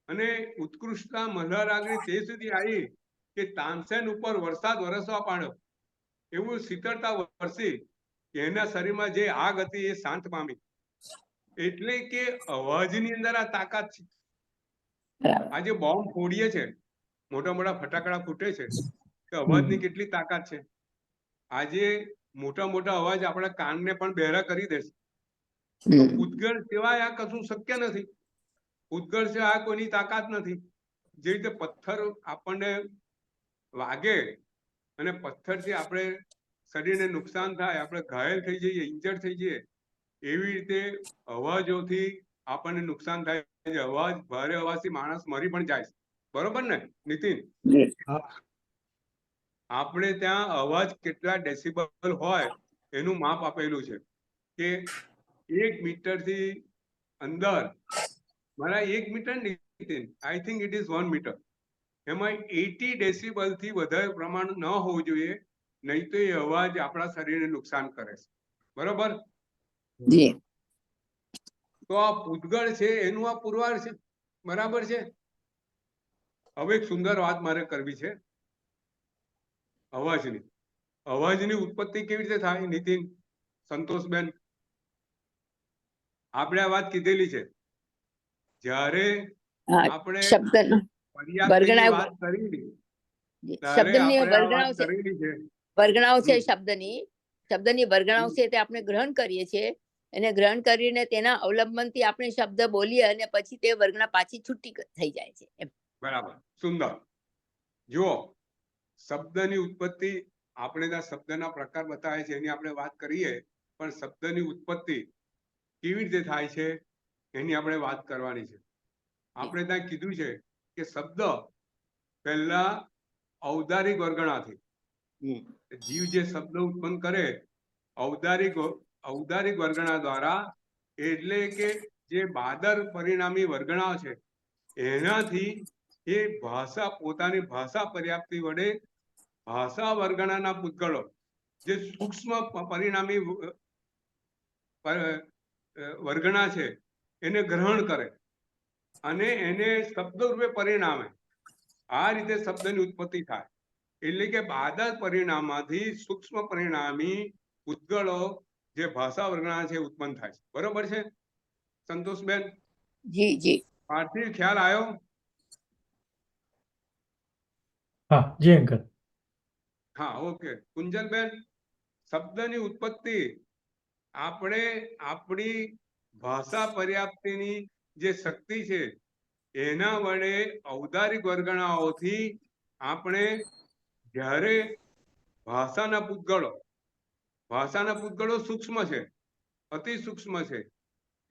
અને ઉત્કૃષ્ટતા મલ્હાર રાગની તે સુધી આવી કે તાનસેન ઉપર વરસાદ વરસવા પાડ્યો. એવું શીતળતા વરસી કે એના શરીરમાં જે આગ હતી એ શાંત પામી. એટલે કે અવાજની અંદર આ તાકાત છે. આજે બોમ્બ ફોડીએ છે, મોટા મોટા ફટાકડા ફૂટે છે, કે અવાજની કેટલી તાકાત છે. આજે મોટા મોટા અવાજ આપણા કાનને પણ બહેરા કરી દેશે. તો પૂતગળ સિવાય આ કશું શક્ય નથી. પૂતગળ સિવાય આ કોઈની તાકાત નથી. જે રીતે પથ્થર આપણને વાગે અને પથ્થરથી આપણે શરીરને નુકસાન થાય, આપણે ઘાયલ થઈ જઈએ, ઇન્જર્ડ થઈ જઈએ, એવી રીતે અવાજોથી આપણને નુકસાન થાય છે. અવાજ, ભારે અવાજથી માણસ મરી પણ જાય છે. બરોબર ને નીતિન? આપણે ત્યાં અવાજ કેટલા ડેસિબલ હોય એનું માપ આપેલું છે કે 1 મીટરથી અંદર, મારા 1 metre Nitin, I think it is 1 metre, એમાં 80 ડેસિબલ થી વધારે પ્રમાણ ન હોવું જોઈએ, નહીં તો એ અવાજ આપણા શરીરને નુકસાન કરે છે. બરોબર? તો આ પૂતગળ છે એનું આ પુરવાર છે. બરાબર છે? હવે એક સુંદર વાત મારે કરવી છે અવાજની. અવાજની ઉત્પત્તિ કેવી રીતે થાય નીતિન, સંતોષબેન? આપણે આ વાત કીધેલી છે જ્યારે આપણે પર્યાપ્તની વાત કરેલી, ત્યારે આપણે આ વાત કરેલી છે. વર્ગણાઓ છે શબ્દની વર્ગણાઓ છે તે આપણે ગ્રહણ કરીએ છીએ. એને ગ્રહણ કરીને તેના અવલંબનથી આપણે શબ્દ બોલીએ અને પછી તે વર્ગણા પાછી છૂટી થઈ જાય છે. બરાબર, સુંદર. જુઓ, શબ્દની ઉત્પત્તિ આપણે ત્યાં શબ્દના પ્રકાર બતાવે છે એની આપણે વાત કરીએ, પણ શબ્દની ઉત્પત્તિ કેવી રીતે થાય છે એની આપણે વાત કરવાની છે. આપણે ત્યાં કીધું છે કે શબ્દ પહેલા ઔદારિક વર્ગણાથી, જીવ જે શબ્દ ઉત્પન્ન કરે ઔદારિક વર્ગણા દ્વારા, એટલે કે જે બાદર પરિણામી વર્ગણા છે એનાથી એ ભાષા, પોતાની ભાષા પર્યાપ્તિ વડે ભાષા વર્ગણાના પૂતગળો જે સૂક્ષ્મ પરિણામી વર્ગણા છે એને ગ્રહણ કરે અને એને શબ્દ રૂપે પરિણામે. આ રીતે શબ્દની ઉત્પત્તિ થાય. એટલે કે બાદર પરિણામમાંથી સૂક્ષ્મ પરિણામી પૂતગળો જે ભાષા વર્ગણા છે ઉત્પન્ન થાય છે. બરોબર છે સંતોષબેન? જી જી. પાર્થિવ ખ્યાલ આવ્યો? હા જી અંકલ. હા, ઓકે. કુંજલબેન, શબ્દની ઉત્પત્તિ આપણે આપણી ભાષા પર્યાપ્તિની જે શક્તિ છે એના વડે ઔદારિક વર્ગણાઓથી આપણે જ્યારે ભાષાના પૂતગળો સૂક્ષ્મ છે, અતિ સૂક્ષ્મ છે,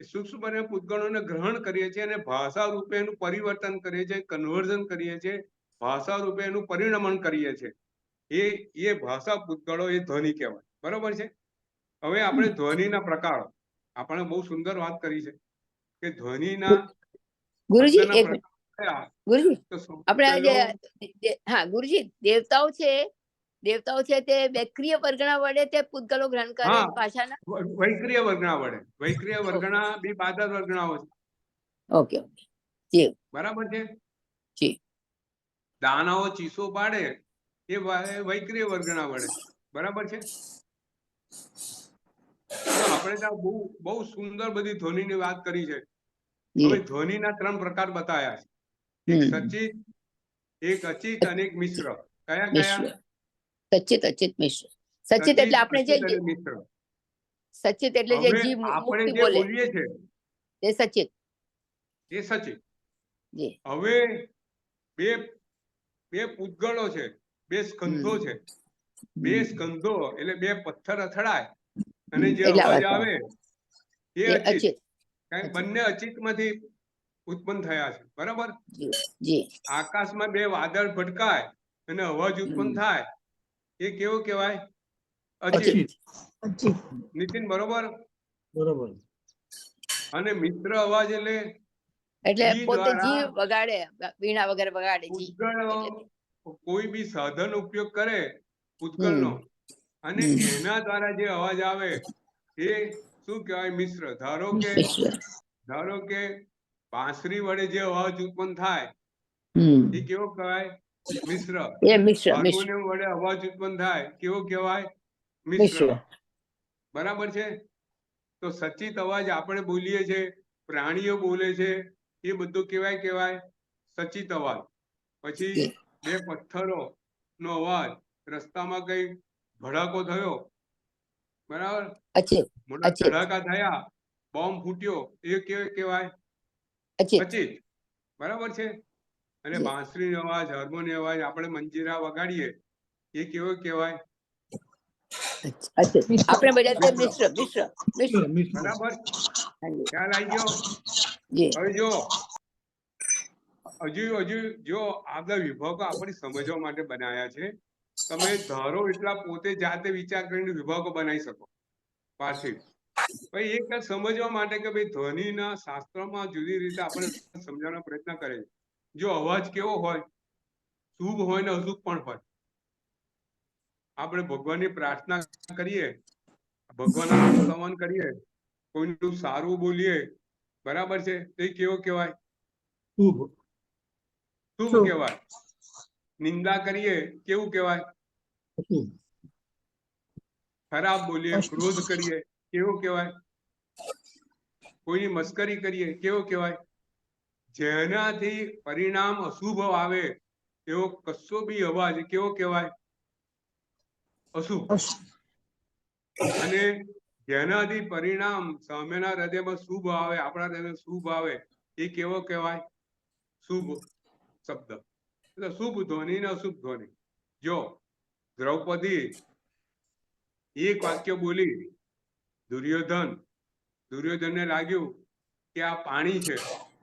સૂક્ષ્મ પૂતગળોને ગ્રહણ કરીએ છીએ અને ભાષા રૂપે એનું પરિવર્તન કરીએ છીએ, કન્વર્ઝન કરીએ છીએ, ભાષા રૂપે એનું પરિણમન કરીએ છીએ. એ ભાષા પૂતગળો એ ધ્વનિ કહેવાય. બરોબર છે? હવે આપણે ધ્વનિના પ્રકારો, આપણે બહુ સુંદર વાત કરી છે કે ધ્વનિના ગુરુજી પ્રકાર. ગુરુજી આપણે આજે, હા ગુરુજી, દેવતાઓ છે દેવતાઓ છે તે બેક્રિય વર્ગણા વડે તે પૂતગલો ગ્રહણ કરે હા. પાછાના. વૈક્રિય વર્ગણા વડે. વૈક્રિય વર્ગણા બી બાધા વર્ગણાઓ છે. ઓકે ઓકે જી બરાબર છે. જી દાનાઓ ચીસો પાડે એ વૈક્રિય વર્ગણા વડે. બરાબર છે. તો આપણે ત્યાં બહુ સુંદર બધી ધ્વનિની વાત કરી છે. હવે જી ધ્વનિના 3 પ્રકાર બતાયા છે. એક સચિત, એક અચિત અને એક મિશ્ર. કયા મિશ્ર કયા? સચિત અચિત મિશ્ર. સચિત એટલે આપણે જે અચિત અને મિશ્ર. સચિત એટલે જે હવે જીવ આપણે મુક્તિ જે બોલે બોલીએ છે એ સચિત. એ સચિત. જી હવે બે બે પૂતગળો છે, બે સ્કંધો છે. બે સ્કંધો એટલે બે પથ્થર અથડાય અને જે એટલે અવાજ અવાજ આવે એ એ અચિત. અચિત. કારણ કે બંને અચિતમાંથી ઉત્પન્ન થયા છે. બરાબર. જી જી આકાશમાં બે વાદળ ભટકાય અને અવાજ ઉત્પન્ન થાય એ કેવો કહેવાય? અચિત. અચિત. નીતિન બરોબર. બરોબર. અને મિશ્ર અવાજ એટલે એટલે જી પોતે દ્વારા જીવ વગાડે વીણા વગેરે વગાડે જી પૂતગળ કોઈ બી સાધન ઉપયોગ કરે પૂતગળનો અને એના દ્વારા જે અવાજ આવે એ શું કહેવાય? મિશ્ર. ધારો કે બાંસરી વડે જે અવાજ ઉત્પન્ન થાય એ કેવો કહેવાય? મિશ્ર. એ મિશ્ર મિશ્ર હાર્મોનિયમ વડે અવાજ ઉત્પન્ન થાય કેવો કહેવાય? મિશ્ર. મિશ્ર. બરાબર છે. તો સચિત અવાજ આપણે બોલીએ છીએ, પ્રાણીઓ બોલે છે, એ બધું કહેવાય સચિત અવાજ. પછી બે પથ્થરો નો અવાજ, રસ્તામાં કઈ ભડાકો થયો, બરાબર, અચિત મોટા અચિત ધડાકા થયા, બોમ્બ ફૂટ્યો, એ કહેવાય અચિત. અચિત. બરાબર છે. અને બાંસરી અવાજ, હાર્મોનિયમ અવાજ આપણે મંજીરા વગાડીએ એ કેવો કહેવાય? અચિત. આપણે બધા તે મિશ્ર મિશ્ર મિશ્ર. બરાબર. ખ્યાલ આવી ગયો? જી હવે જો હજુ જો આગળ વિભાગો આપણી સમજવા માટે બનાવ્યા છે. તમે ધારો એટલા પોતે જાતે વિચાર કરીને વિભાગો બનાવી શકો પાર્થિવ. ભાઈ એક સમજવા માટે કે ભાઈ ધ્વનિના શાસ્ત્રમાં જુદી રીતે આપણે સમજવાનો પ્રયત્ન કરે. જો અવાજ કેવો હોય, શુભ હોય ને અશુભ પણ હોય. આપણે ભગવાનની પ્રાર્થના કરીએ, ભગવાનના નામ સ્મરણ કરીએ, કોઈનું સારું બોલીએ, બરાબર છે, તે કેવો કહેવાય? શુભ કહેવાય. નિંદા કરીએ કેવું કહેવાય? ખરાબ બોલીએ, ક્રોધ કરીએ કેવું કહેવાય? કોઈની મસ્કરી કરીએ કેવો કહેવાય? જેનાથી પરિણામ અશુભ આવે એવો કશો બી અવાજ કેવો કહેવાય? અશુભ. અને જેનાથી પરિણામ સામેના હૃદયમાં શુભ આવે, આપણા હૃદયમાં શુભ આવે, એ કેવો કહેવાય? શુભ શબ્દ. એટલે શુભ ધ્વનિ ને અશુભ ધ્વનિ. જો દ્રૌપદી એક વાક્ય બોલી, દુર્યોધનને લાગ્યું કે આ પાણી છે,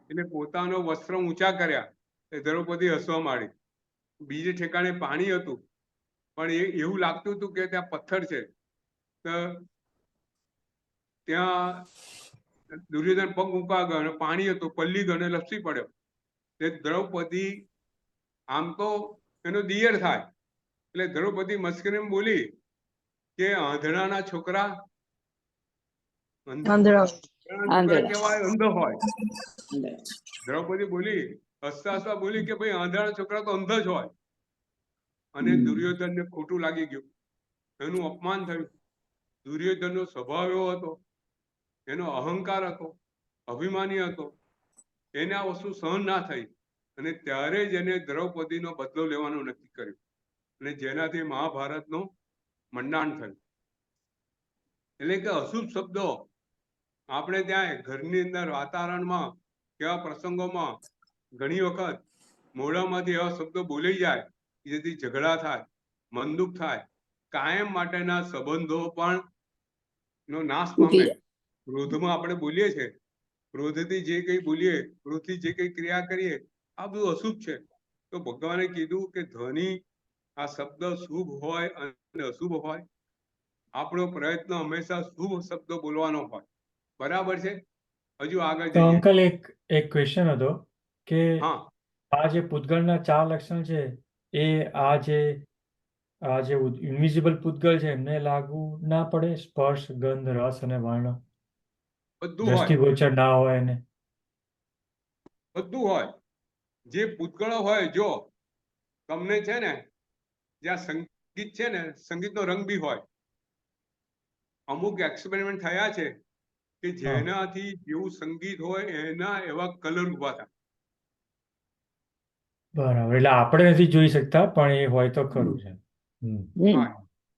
એટલે પોતાનો વસ્ત્ર ઊંચા કર્યા, એ દ્રૌપદી હસવા માંડી. બીજે ઠેકાણે પાણી હતું, પણ એવું લાગતું હતું કે ત્યાં પથ્થર છે. તો ત્યાં દુર્યોધન પગ મૂકવા ગયો અને પાણી હતું, પલ્લી ગયો અને લપસી પડ્યો. તે દ્રૌપદી આમ તો એનો દિયર થાય, એટલે દ્રૌપદી મસ્કરીમાં બોલી કે આંધળાના છોકરા કહેવાય અંધ હોય. દ્રૌપદી બોલી, હસતા બોલી કે ભાઈ આંધળા છોકરા તો અંધ જ હોય. અને દુર્યોધનને ખોટું લાગી ગયું, એનું અપમાન થયું. દુર્યોધનનો સ્વભાવ એવો હતો, એનો અહંકાર હતો, અભિમાની હતો, એને આ વસ્તુ સહન ના થઈ. અને ત્યારે જ એને દ્રૌપદીનો બદલો લેવાનું નક્કી કર્યું, અને જેનાથી મહાભારતનું મંડાણ થયું. એટલે કે અશુભ શબ્દો આપણે ત્યાં ઘરની અંદર વાતાવરણમાં કેવા પ્રસંગોમાં ઘણી વખત મોઢામાંથી એવા શબ્દો બોલાઈ જાય જેથી ઝઘડા થાય, મનદુખ થાય, કાયમ માટેના સંબંધો પણ નો નાશ પામે. ક્રોધમાં આપણે બોલીએ છીએ, ક્રોધથી જે કંઈ બોલીએ, ક્રોધથી જે કંઈ ક્રિયા કરીએ, આ બધું અશુભ છે. તો ભગવાને કીધું કે ધ્વનિ, આ શબ્દ શુભ હોય અને અશુભ હોય. આપણો પ્રયત્ન હંમેશા શુભ શબ્દો બોલવાનો હોય. બરાબર છે. હજુ આગળ તો જઈએ. અંકલ એક ક્વેશ્ચન હતો કે હા, આ જે પૂતગળના 4 લક્ષણ છે, એ આ જે આ જે ઇનવિઝિબલ પૂતગલ છે એમને લાગુ ના પડે, સ્પર્શ, ગંધ, રસ અને વર્ણ બધું હોય, દ્રષ્ટિગોચર ના હોય એને? બધું હોય. જે પૂતગળો હોય, જો તમને છે ને જ્યાં સંગીત છે ને, સંગીતનો રંગ બી હોય. અમુક એક્સપેરિમેન્ટ થયા છે કે જેનાથી જેવું સંગીત હોય એના એવા કલર ઉભા થાય. બરાબર, એટલે આપણે નથી જોઈ શકતા પણ એ હોય તો ખરું છે. હા,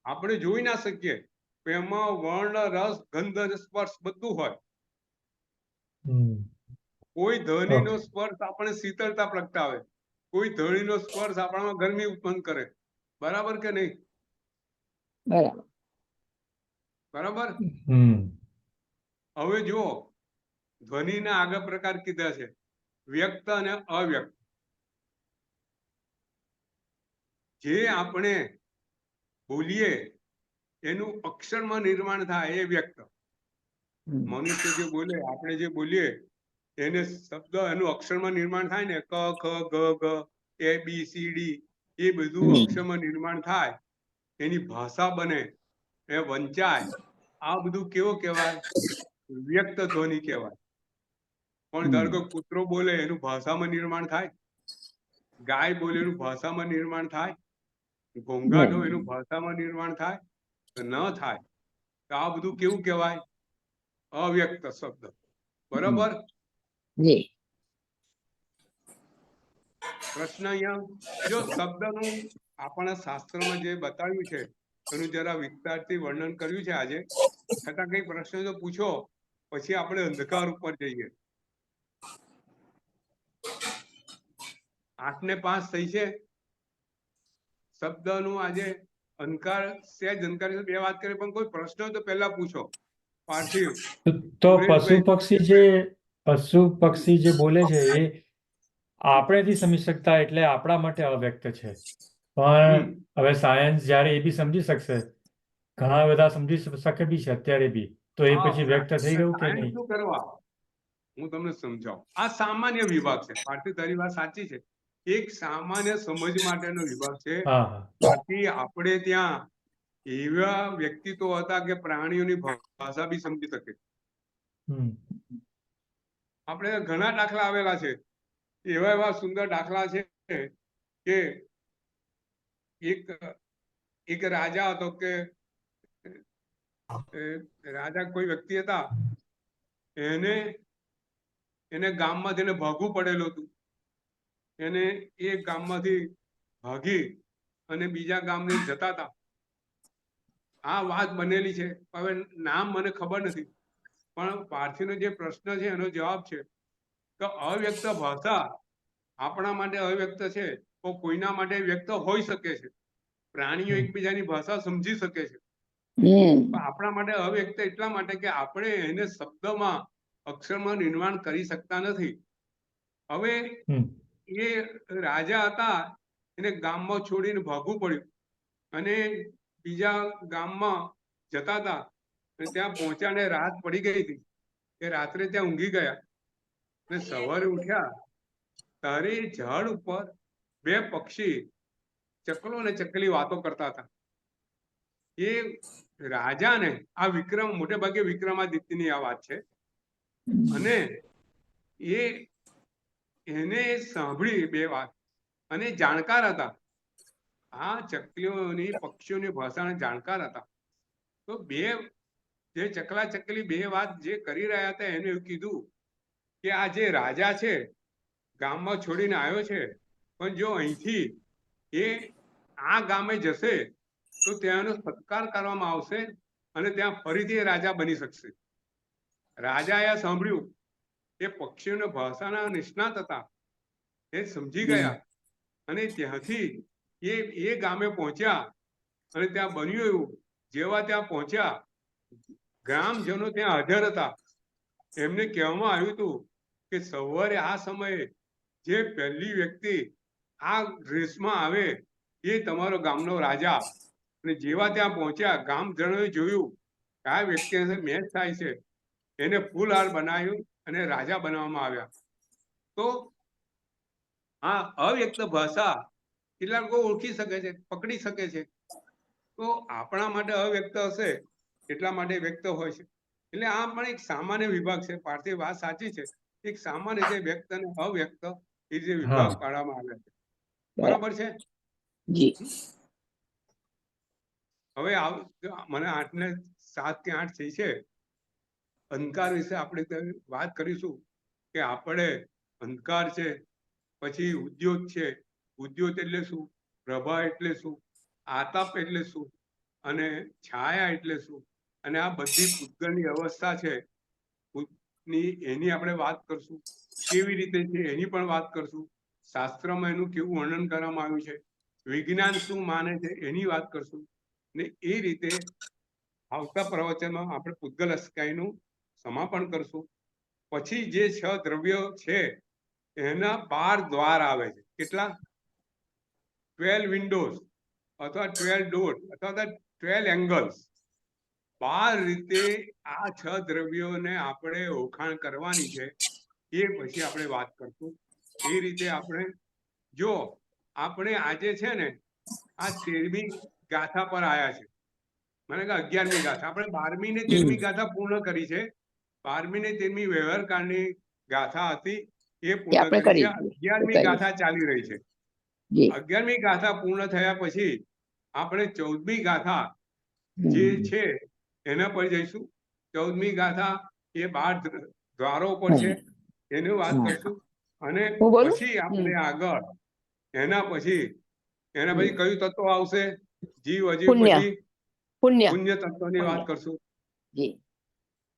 આપણે જોઈ ના શકીએ. એમાં વર્ણ, રસ, ગંધ અને સ્પર્શ બધું હોય. કોઈ ધ્વનિનો સ્પર્શ આપણે શીતળતા પ્રગટાવે, કોઈ ધ્વનિનો સ્પર્શ આપણામાં ગરમી ઉત્પન્ન કરે. બરાબર કે નહીં? બરાબર. બરાબર. હવે જુઓ, ધ્વનિના આગળ પ્રકાર કીધા છે, વ્યક્ત અને અવ્યક્ત. જે આપણે બોલીએ એનું અક્ષરમાં નિર્માણ થાય એ વ્યક્ત. મનુષ્ય જે બોલે, આપણે જે બોલીએ એને શબ્દ એનું અક્ષરમાં નિર્માણ થાય ને, ક, ખ, ગ, ઘ, એ, બી, સી, ડી, એ બધું અક્ષરમાં નિર્માણ થાય, એની ભાષા બને, એ વંચાય. આ બધું કેવો કહેવાય? વ્યક્ત ધ્વનિ કહેવાય. પણ ધારો કે કૂતરો બોલે એનું ભાષામાં નિર્માણ થાય, ગાય બોલે એનું ભાષામાં નિર્માણ થાય, ઘોંઘાટ હોય એનું ભાષામાં નિર્માણ થાય, ન થાય. તો આ બધું કેવું કહેવાય? અવ્યક્ત શબ્દ. બરાબર. પ્રશ્ન અહીંયા જો શબ્દનું આપણા શાસ્ત્રમાં જે બતાવ્યું છે એનું જરા વિસ્તારથી વર્ણન કર્યું છે આજે. છતાં કઈ પ્રશ્ન તો પૂછો, પછી આપણે અંધકાર ઉપર જઈએ. 8:05 થઈ છે. શબ્દનું આજે અંધકાર સહેજ અંધકાર બે વાત કરી, પણ કોઈ પ્રશ્ન તો પહેલા પૂછો. પાર્થિવ તો પશુ પક્ષી જે બોલે છે એ આપણે નથી સમજી શકતા એટલે આપણા માટે અવ્યક્ત છે. પણ હવે સાયન્સ જ્યારે એ બી સમજી શકશે, ઘણા બધા સમજી શકે બી છે અત્યારે બી, તો એ પછી વ્યક્ત થઈ ગયું કે નહીં? શું કરવા હું તમને સમજાવું. આ સામાન્ય વિભાગ છે. પાર્થિવ, તારી વાત સાચી છે. એક સામાન્ય સમજ માટેનો વિભાગ છે. બાકી આપણે ત્યાં એવા વ્યક્તિત્વ હતા કે પ્રાણીઓની ભાષા બી સમજી શકે. આપણે ઘણા દાખલા આવેલા છે. એવા એવા સુંદર દાખલા છે કે એક રાજા હતો કે રાજા કોઈ વ્યક્તિ હતા, એને ગામમાંથી એને ભાગવું પડેલું હતું. એને એ ગામમાંથી ભાગી અને બીજા ગામને જતા હતા. આ વાત બનેલી છે. હવે નામ મને ખબર નથી, પણ પાર્થિવનો જે પ્રશ્ન છે એનો જવાબ છે કે અવ્યક્ત ભાષા આપણા માટે અવ્યક્ત છે, તો કોઈના માટે વ્યક્ત હોઈ શકે છે. પ્રાણીઓ એકબીજાની ભાષા સમજી શકે છે, પણ આપણા માટે અવ્યક્ત એટલા માટે કે આપણે એને શબ્દમાં, અક્ષરમાં નિર્માણ કરી શકતા નથી. હવે એ રાજા હતા, એને ગામમાં છોડીને ભાગવું પડ્યું અને બીજા ગામમાં જતા હતા. ત્યાં પહોંચ્યા ને રાત પડી ગઈ હતી. એ રાત્રે ત્યાં ઊંઘી ગયા અને સવારે ઉઠ્યા ત્યારે ઝાડ ઉપર બે પક્ષી, ચકલો અને ચકલી, વાતો કરતા હતા. એ રાજાને, આ મોટે ભાગે વિક્રમાદિત્યની આ વાત છે, અને એને સાંભળી બે વાત અને જાણકાર હતા. આ ચકલીઓની, પક્ષીઓની ભાષાના જાણકાર હતા. તો જે ચકલા ચકલી બે વાત જે કરી રહ્યા હતા એને એવું કીધું કે આ જે રાજા છે ગામમાં છોડીને આવ્યો છે, પણ જો અહીંથી એ આ ગામે જશે તો ત્યાંનો સત્કાર કરવામાં આવશે અને ત્યાં ફરીથી રાજા બની શકશે. રાજાએ સાંભળ્યું, એ પક્ષીઓની ભાષાના નિષ્ણાત હતા, એ સમજી ગયા અને ત્યાંથી એ ગામે પહોંચ્યા. અને ત્યાં બન્યું એવું, જેવા ત્યાં પહોંચ્યા, ગ્રામજનો ત્યાં હાજર હતા. એમને કહેવામાં આવ્યું હતું કે સવારે આ સમયે જે પહેલી વ્યક્તિ આ ડ્રેસમાં આવે એ તમારો ગામનો રાજા. અને જેવા ત્યાં પહોંચ્યા, ગામજનોએ જોયું કે આ વ્યક્તિ મેચ થાય છે, એને ફૂલહાર બનાવ્યું અને રાજા બનાવવામાં આવ્યા. તો આ અવ્યક્ત ભાષા કેટલાક લોકો ઓળખી શકે છે, પકડી શકે છે, તો આપણા માટે અવ્યક્ત હશે એટલા માટે વ્યક્ત હોય છે. એટલે આ પણ એક સામાન્ય વિભાગ છે. પાર્થિવ વાત સાચી છે. એક સામાન્ય રીતે વ્યક્ત અને અવ્યક્ત એ રીતે વિભાગ પાડવામાં આવ્યા છે. બરાબર છે. જી હવે મને 8 ને 7 કે 8 થઈ છે. અંધકાર વિશે આપણે વાત કરીશું કે આપણે અંધકાર છે, પછી ઉદ્યોત છે. ઉદ્યોત એટલે શું, પ્રભા એટલે શું, આતાપ એટલે શું, અને છાયા એટલે શું, અને આ બધી પૂતગલની અવસ્થા છે એની આપણે વાત કરશું. કેવી રીતે છે એની પણ વાત કરશું. શાસ્ત્રમાં એનું કેવું વર્ણન કરવામાં આવ્યું છે, વિજ્ઞાન શું માને છે એની વાત કરશું. ને એ રીતે આવતા પ્રવચનમાં આપણે પૂતગલ અસ્કાઈનું સમાપન કરશું. પછી જે 6 દ્રવ્યો છે એના 12 દ્વાર આવે છે. કેટલા? 12 વિન્ડોઝ અથવા 12 ડોર અથવા 12 એંગલ્સ. 12 રીતે આ 6 દ્રવ્યોને આપણે ઓળખાણ કરવાની છે. એ પછી આપણે વાત કરશું. એ રીતે આપણે જો આપણે આજે છે ને આ 13મી ગાથા પર આવ્યા છે. મને કે 11મી ગાથા. આપણે 12મી ને 13મી ગાથા પૂર્ણ કરી છે. 12મી ને 13મી વ્યવહાર કાળની ગાથા હતી એ પૂર્ણ આપણે કરી છે. કરી 11મી ગાથા ચાલી રહી છે. જી 11મી ગાથા પૂર્ણ થયા પછી આપણે 14મી ગાથા જે છે એના પર જઈશું. 14મી ગાથા એ 12 દ્વારો પર છે, એની વાત કરશું. અને હું બોલું? પછી આપણે આગળ એના પછી કયું તત્વ આવશે? જીવ, અજીવ, પુણ્ય પછી પુણ્ય પુણ્ય તત્વની વાત કરશું. જી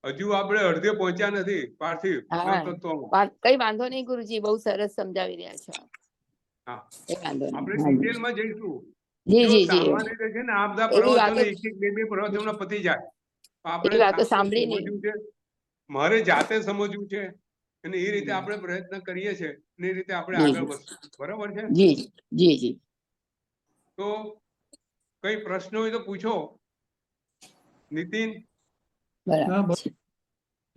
હજુ આપણે અડધે પહોંચ્યા નથી પાર્થિવ હા નવતત્વમાં. કઈ વાંધો નહીં ગુરુજી, બહુ સરસ સમજાવી રહ્યા છો. હા, કઈ વાંધો આપણે નહીં. ડિટેલમાં જઈશું. જી જો જી જી સામાન્ય રીતે છે ને આ બધા એવી પ્રવચનો વાતો એક બે પ્રવચનો પતી જાય. આપણે એવી વાતો શાસ્ત્ર સાંભળી નહીં. સમજવું છે, મારે જાતે સમજવું છે, અને એ રીતે આપણે પ્રયત્ન કરીએ છીએ અને એ રીતે આપણે જી આગળ વધશું. બરાબર છે. જી જી જી તો કઈ પ્રશ્ન હોય તો પૂછો. નીતિન? બરાબર છે.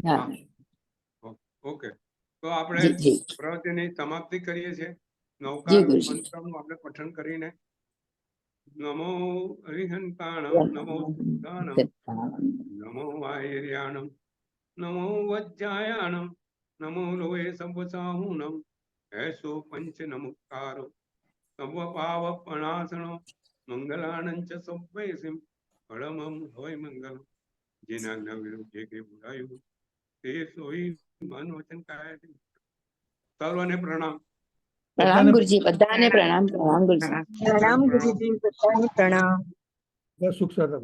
હા ઓકે. તો આપણે જી જી પ્રવચનની સમાપ્તિ કરીએ છીએ. જી નવકાર ગુરુજી. મંત્રનું આપણે પઠન કરીને નમો હરિહંતાણમ, નમો સિદ્ધાણમ, નમો વાયર્યાણમ, નમો વજ્જાયાણમ, નમો લોહે સંવસાહુણમ, એસો પંચ નમુકારો સર્વ પાવ પણાસણો મંગલાનંચ સભ્યસિમ પરમમ હોય મંગલમ. જેના જ્ઞ વિરુદ્ધ જે કે બોલાયું તે સોઈ મન વચન કાય. સર્વને પ્રણામ. પ્રણામ ગુરુજી, બધાને પ્રણામ. પ્રણામ ગુરુજી. પ્રણામ ગુરુજી, બધાને પ્રણામ. સુખ સાથે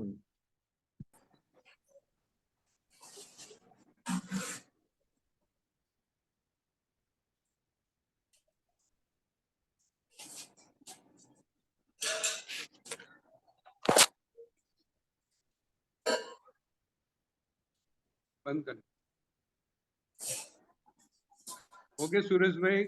બંધ કરી. ઓકે સુરેશભાઈ.